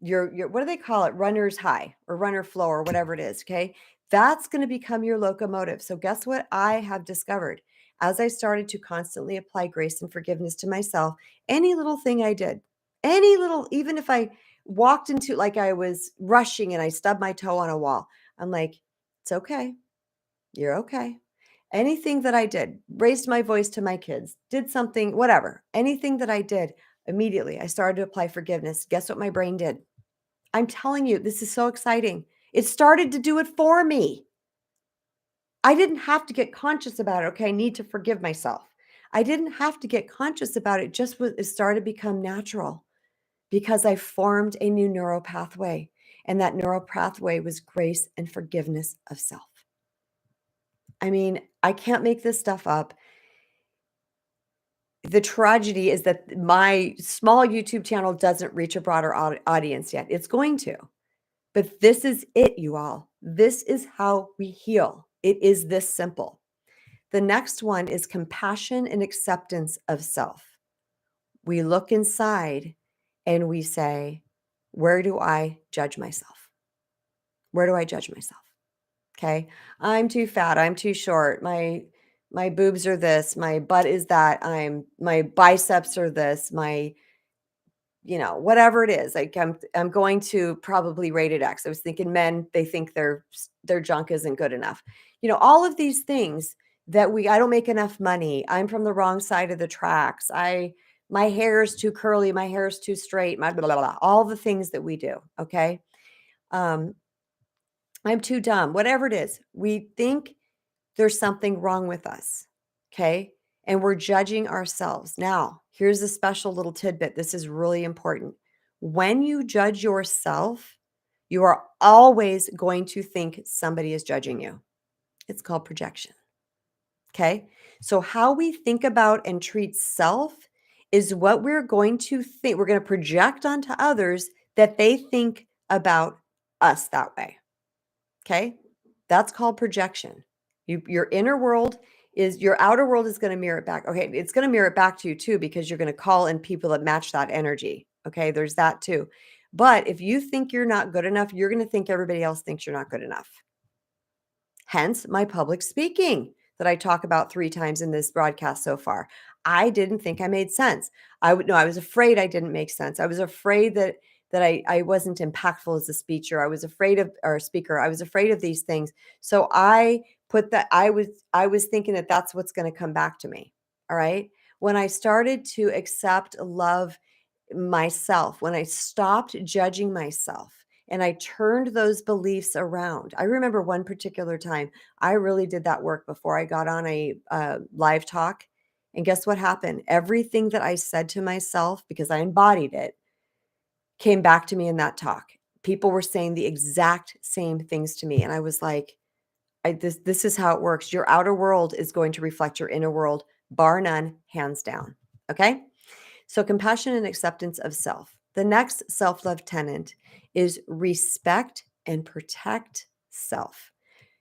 your what do they call it? Runner's high or runner flow or whatever it is. Okay. That's going to become your locomotive. So guess what I have discovered as I started to constantly apply grace and forgiveness to myself, any little thing I did, any little, even if I walked into like I was rushing and I stubbed my toe on a wall, I'm like, it's okay. You're okay. Anything that I did, raised my voice to my kids, did something, whatever, anything that I did, immediately I started to apply forgiveness. Guess what my brain did? I'm telling you, this is so exciting. It started to do it for me. I didn't have to get conscious about it. Okay, I need to forgive myself. I didn't have to get conscious about it. It started to become natural because I formed a new neural pathway. And that neural pathway was grace and forgiveness of self. I mean, I can't make this stuff up. The tragedy is that my small YouTube channel doesn't reach a broader audience yet. It's going to. But this is it, you all. This is how we heal. It is this simple. The next one is compassion and acceptance of self. We look inside and we say, where do I judge myself? Where do I judge myself? Okay. I'm too fat. I'm too short. My boobs are this. My butt is that. My biceps are this. Whatever it is, like I'm going to probably rated X. I was thinking men, they think their junk isn't good enough. All of these things that I don't make enough money. I'm from the wrong side of the tracks. My hair is too curly. My hair is too straight. My blah, blah, blah, all the things that we do. Okay. Um, I'm too dumb. Whatever it is, we think there's something wrong with us. Okay. And we're judging ourselves. Now, here's a special little tidbit. This is really important. When you judge yourself, you are always going to think somebody is judging you. It's called projection. Okay. So, how we think about and treat self is what we're going to think. We're going to project onto others that they think about us that way. Okay. That's called projection. Your inner world is your outer world is going to mirror it back. Okay. It's going to mirror it back to you too, because you're going to call in people that match that energy. Okay. There's that too. But if you think you're not good enough, you're going to think everybody else thinks you're not good enough. Hence my public speaking that I talk about 3 times in this broadcast so far. I didn't think I made sense. I was afraid I didn't make sense. I was afraid that I wasn't impactful as a speaker. I was afraid of or speaker. I was afraid of these things. So I put that I was thinking that that's what's going to come back to me. All right? When I started to accept, love myself, when I stopped judging myself, and I turned those beliefs around. I remember one particular time I really did that work before I got on a live talk. And guess what happened? Everything that I said to myself, because I embodied it, came back to me in that talk. People were saying the exact same things to me. And I was like, this is how it works. Your outer world is going to reflect your inner world, bar none, hands down. Okay. So, compassion and acceptance of self. The next self love tenet is respect and protect self.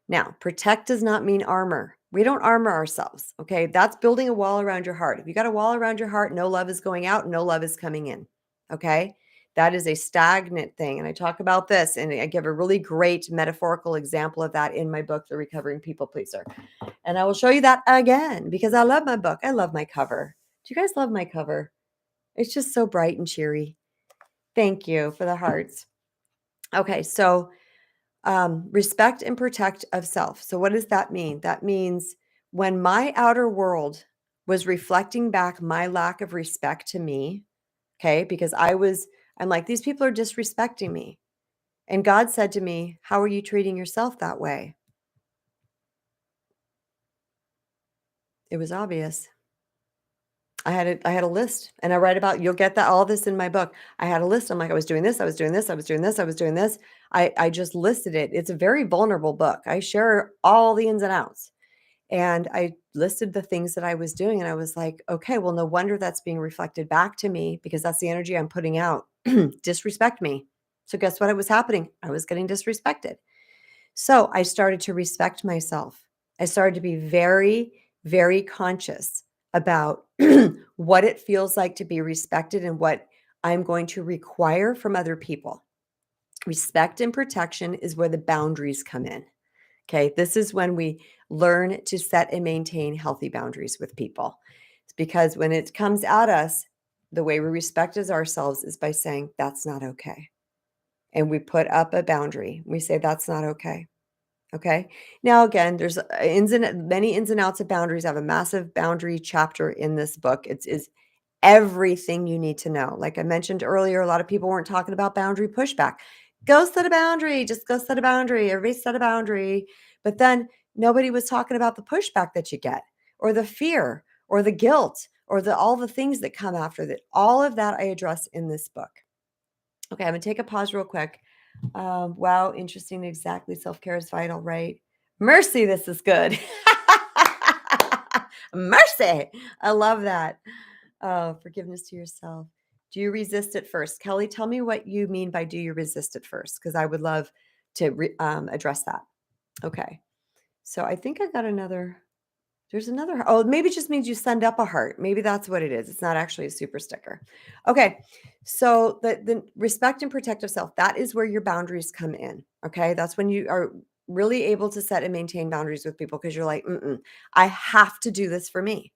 Now, protect does not mean armor. We don't armor ourselves. Okay. That's building a wall around your heart. If you got a wall around your heart, no love is going out, no love is coming in. Okay. That is a stagnant thing. And I talk about this and I give a really great metaphorical example of that in my book, The Recovering People Pleaser. And I will show you that again because I love my book. I love my cover. Do you guys love my cover? It's just so bright and cheery. Thank you for the hearts. Okay, so respect and protect of self. So, what does that mean? That means when my outer world was reflecting back my lack of respect to me, okay, because I'm like, these people are disrespecting me. And God said to me, how are you treating yourself that way? It was obvious. I had a list and I write about you'll get that all this in my book. I had a list. I'm like, I was doing this, I was doing this, I was doing this, I was doing this. I just listed it. It's a very vulnerable book. I share all the ins and outs. And I listed the things that I was doing. And I was like, okay, well, no wonder that's being reflected back to me because that's the energy I'm putting out. Disrespect me. So guess what was happening? I was getting disrespected. So I started to respect myself. I started to be very, very conscious about what it feels like to be respected and what I'm going to require from other people. Respect and protection is where the boundaries come in. Okay. This is when we learn to set and maintain healthy boundaries with people. It's because when it comes at us, the way we respect ourselves is by saying, that's not okay. And we put up a boundary. We say, that's not okay. Okay. Now, again, there's many ins and outs of boundaries. I have a massive boundary chapter in this book. It's is everything you need to know. Like I mentioned earlier, a lot of people weren't talking about boundary pushback. Go set a boundary. Just go set a boundary. Everybody set a boundary. But then nobody was talking about the pushback that you get, or the fear, or the guilt, or all the things that come after that. All of that I address in this book. Okay, I'm gonna take a pause real quick. Wow, interesting. Exactly. Self care is vital, right? Mercy, this is good. Mercy. I love that. Forgiveness to yourself. Do you resist it first? Kelly, tell me what you mean by do you resist it first? Because I would love to address that. Okay. So I think I got another. There's another. Oh, maybe it just means you send up a heart. Maybe that's what it is. It's not actually a super sticker. Okay. So the respect and protect of self, that is where your boundaries come in. Okay. That's when you are really able to set and maintain boundaries with people because you're like, I have to do this for me.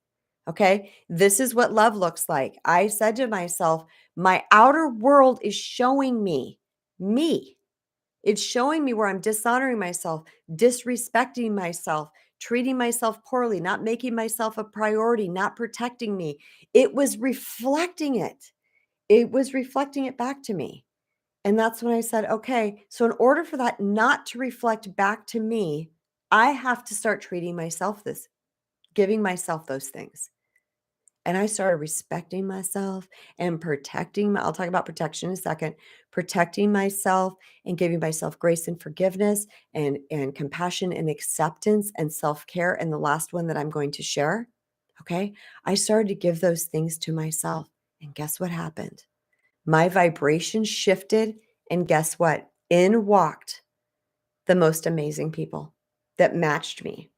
Okay. This is what love looks like. I said to myself, my outer world is showing me. It's showing me where I'm dishonoring myself, disrespecting myself, treating myself poorly, not making myself a priority, not protecting me. It was reflecting it. It was reflecting it back to me. And that's when I said, okay, so in order for that not to reflect back to me, I have to start treating myself giving myself those things. And I started respecting myself and I'll talk about protection in a second, protecting myself and giving myself grace and forgiveness and compassion and acceptance and self-care. And the last one that I'm going to share, okay? I started to give those things to myself. And guess what happened? My vibration shifted. And guess what? In walked the most amazing people that matched me,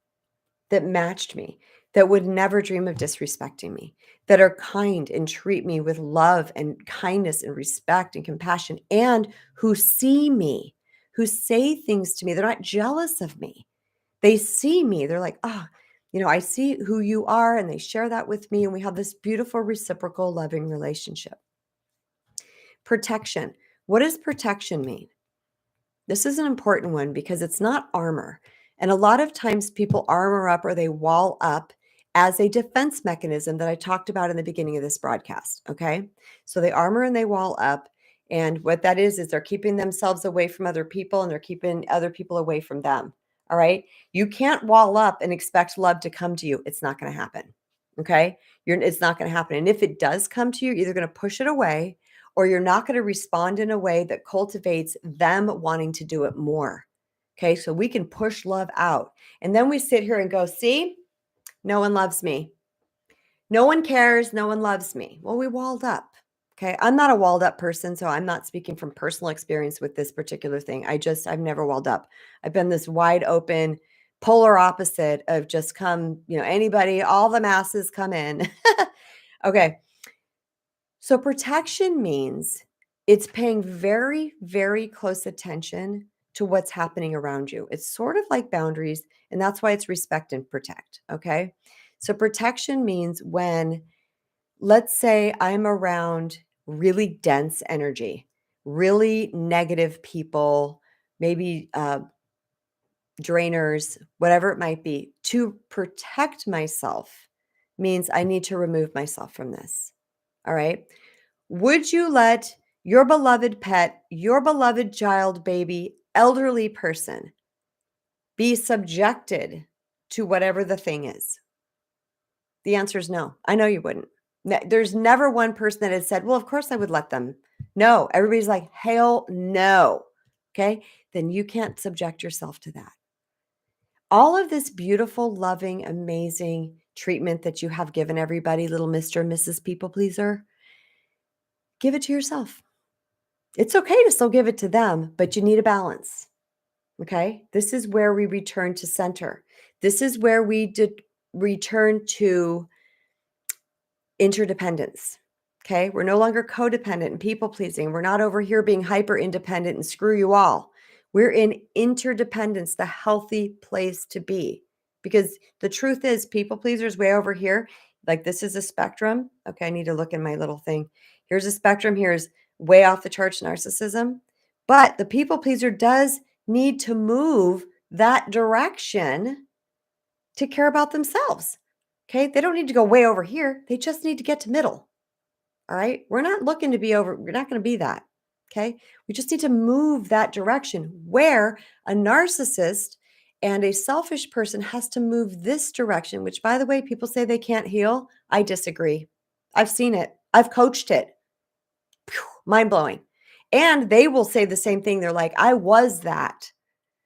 that would never dream of disrespecting me, that are kind and treat me with love and kindness and respect and compassion, and who see me, who say things to me. They're not jealous of me. They see me. They're like, oh, I see who you are. And they share that with me. And we have this beautiful, reciprocal, loving relationship. Protection. What does protection mean? This is an important one because it's not armor. And a lot of times people armor up or they wall up as a defense mechanism that I talked about in the beginning of this broadcast. Okay. So they armor and they wall up. And what that is they're keeping themselves away from other people and they're keeping other people away from them. All right. You can't wall up and expect love to come to you. It's not going to happen. Okay. It's not going to happen. And if it does come to you, you're either going to push it away or you're not going to respond in a way that cultivates them wanting to do it more. Okay, so we can push love out. And then we sit here and go, see, no one loves me. No one cares. No one loves me. Well, we walled up. Okay, I'm not a walled up person, so I'm not speaking from personal experience with this particular thing. I've never walled up. I've been this wide open, polar opposite of just come, anybody, all the masses come in. Okay. So protection means it's paying very, very close attention to what's happening around you. It's sort of like boundaries, and that's why it's respect and protect. Okay. So protection means when, let's say, I'm around really dense energy, really negative people, maybe drainers, whatever it might be, to protect myself means I need to remove myself from this. All right. Would you let your beloved pet, your beloved child, baby, elderly person be subjected to whatever the thing is? The answer is no. I know you wouldn't. There's never one person that has said, well, of course I would let them. No, everybody's like, hell no. Okay. Then you can't subject yourself to that. All of this beautiful, loving, amazing treatment that you have given everybody, little Mr. and Mrs. People Pleaser, give it to yourself. It's okay to still give it to them, but you need a balance. Okay. This is where we return to center. This is where we return to interdependence. Okay. We're no longer codependent and people pleasing. We're not over here being hyper independent and screw you all. We're in interdependence, the healthy place to be. Because the truth is, people pleasers way over here, like this is a spectrum. Okay. I need to look in my little thing. Here's a spectrum. Here's way off the charts narcissism. But the people pleaser does need to move that direction to care about themselves. Okay. They don't need to go way over here. They just need to get to middle. All right. We're not looking to be over. We're not going to be that. Okay. We just need to move that direction where a narcissist and a selfish person has to move this direction, which, by the way, people say they can't heal. I disagree. I've seen it. I've coached it. Mind blowing. And they will say the same thing. They're like, I was that.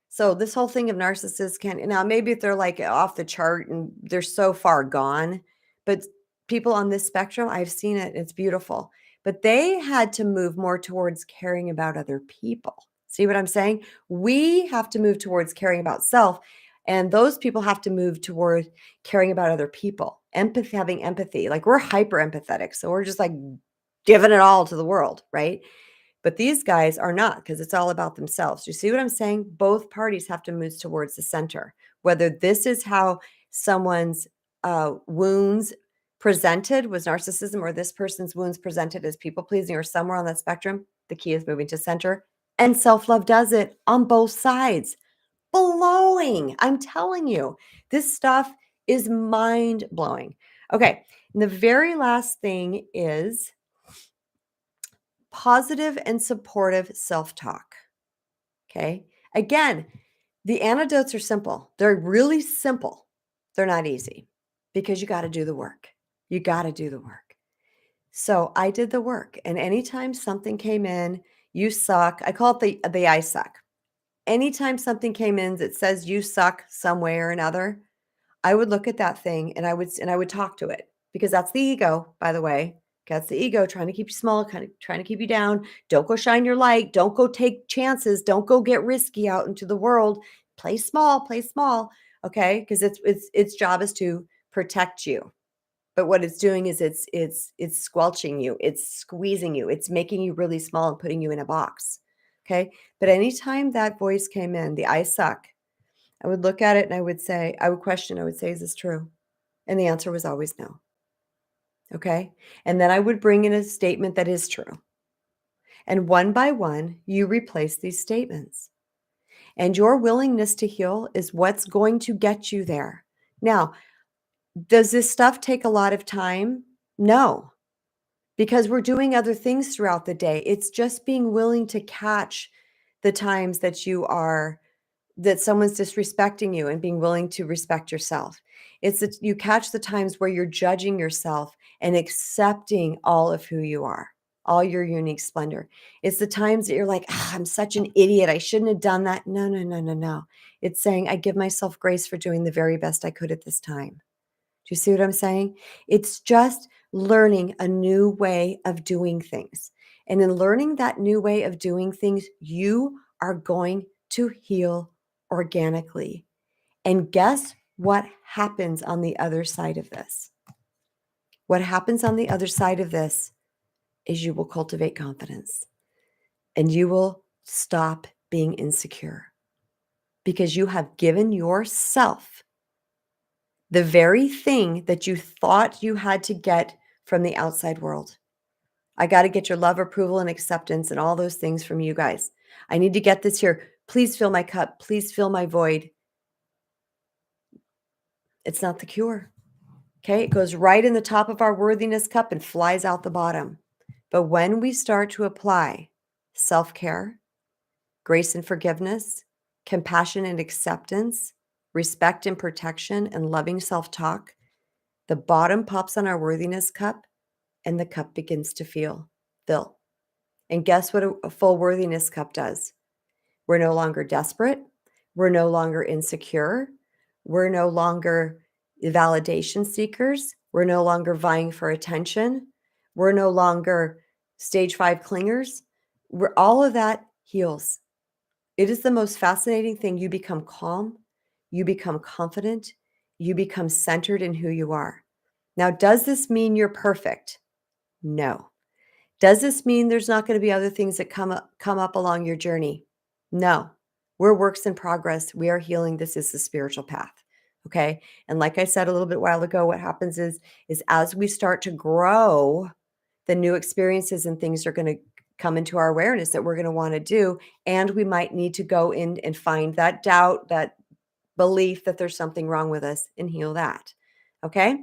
So this whole thing of narcissists now maybe if they're like off the chart and they're so far gone, but people on this spectrum, I've seen it. It's beautiful. But they had to move more towards caring about other people. See what I'm saying? We have to move towards caring about self, and those people have to move toward caring about other people. Empathy, having empathy. Like we're hyper empathetic. So we're just like giving it all to the world, right? But these guys are not because it's all about themselves. You see what I'm saying? Both parties have to move towards the center. Whether this is how someone's wounds presented was narcissism or this person's wounds presented as people pleasing or somewhere on that spectrum, the key is moving to center. And self-love does it on both sides. Blowing. I'm telling you, this stuff is mind blowing. Okay. And the very last thing is positive and supportive self-talk. Okay. Again, the antidotes are simple. They're really simple. They're not easy. because you got to do the work. You got to do the work. So I did the work. And anytime something came in, you suck. I call it the I suck. Anytime something came in that says you suck some way or another, I would look at that thing and I would talk to it, because that's the ego, by the way. That's the ego trying to keep you small, kind of trying to keep you down. Don't go shine your light. Don't go take chances. Don't go get risky out into the world. Play small, play small. Okay. Because its job is to protect you. But what it's doing is it's squelching you, it's squeezing you, it's making you really small and putting you in a box. Okay. But anytime that voice came in, the I suck, I would look at it and I would say, I would question, I would say, is this true? And the answer was always no. Okay. And then I would bring in a statement that is true. And one by one, you replace these statements. And your willingness to heal is what's going to get you there. Now, does this stuff take a lot of time? No, because we're doing other things throughout the day. It's just being willing to catch the times that someone's disrespecting you and being willing to respect yourself. It's that you catch the times where you're judging yourself and accepting all of who you are, all your unique splendor. It's the times that you're like, I'm such an idiot. I shouldn't have done that. No, no, no, no, no. It's saying, I give myself grace for doing the very best I could at this time. Do you see what I'm saying? It's just learning a new way of doing things. And in learning that new way of doing things, you are going to heal organically. And guess what happens on the other side of this? What happens on the other side of this is you will cultivate confidence and you will stop being insecure, because you have given yourself the very thing that you thought you had to get from the outside world. I got to get your love, approval, and acceptance and all those things from you guys. I need to get this here. Please fill my cup. Please fill my void. It's not the cure. Okay. It goes right in the top of our worthiness cup and flies out the bottom. But when we start to apply self-care, grace and forgiveness, compassion and acceptance, respect and protection, and loving self-talk, the bottom pops on our worthiness cup and the cup begins to fill. And guess what a full worthiness cup does? We're no longer desperate. We're no longer insecure. We're no longer validation seekers. We're no longer vying for attention. We're no longer stage 5 clingers. All of that heals. It is the most fascinating thing. You become calm. You become confident. You become centered in who you are. Now, does this mean you're perfect? No. Does this mean there's not going to be other things that come up along your journey? No. We're works in progress. We are healing. This is the spiritual path. Okay. And like I said a little bit while ago, what happens is as we start to grow, the new experiences and things are going to come into our awareness that we're going to want to do. And we might need to go in and find that doubt, that belief that there's something wrong with us, and heal that. Okay.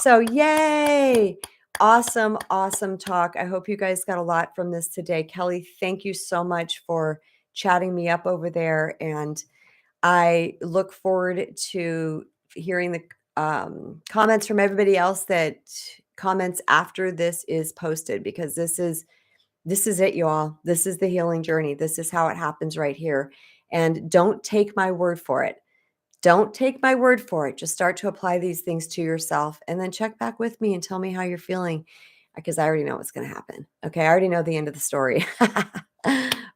So yay. Awesome, awesome talk. I hope you guys got a lot from this today. Kelly, thank you so much for chatting me up over there. And I look forward to hearing the comments from everybody else that comments after this is posted, because this is it, y'all. This is the healing journey. This is how it happens right here. And don't take my word for it. Don't take my word for it. Just start to apply these things to yourself and then check back with me and tell me how you're feeling, because I already know what's going to happen. Okay. I already know the end of the story.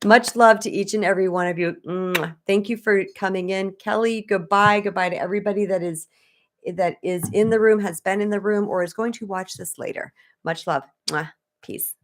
Much love to each and every one of you. Thank you for coming in. Kelly, goodbye. Goodbye to everybody that is in the room, has been in the room, or is going to watch this later. Much love. Peace.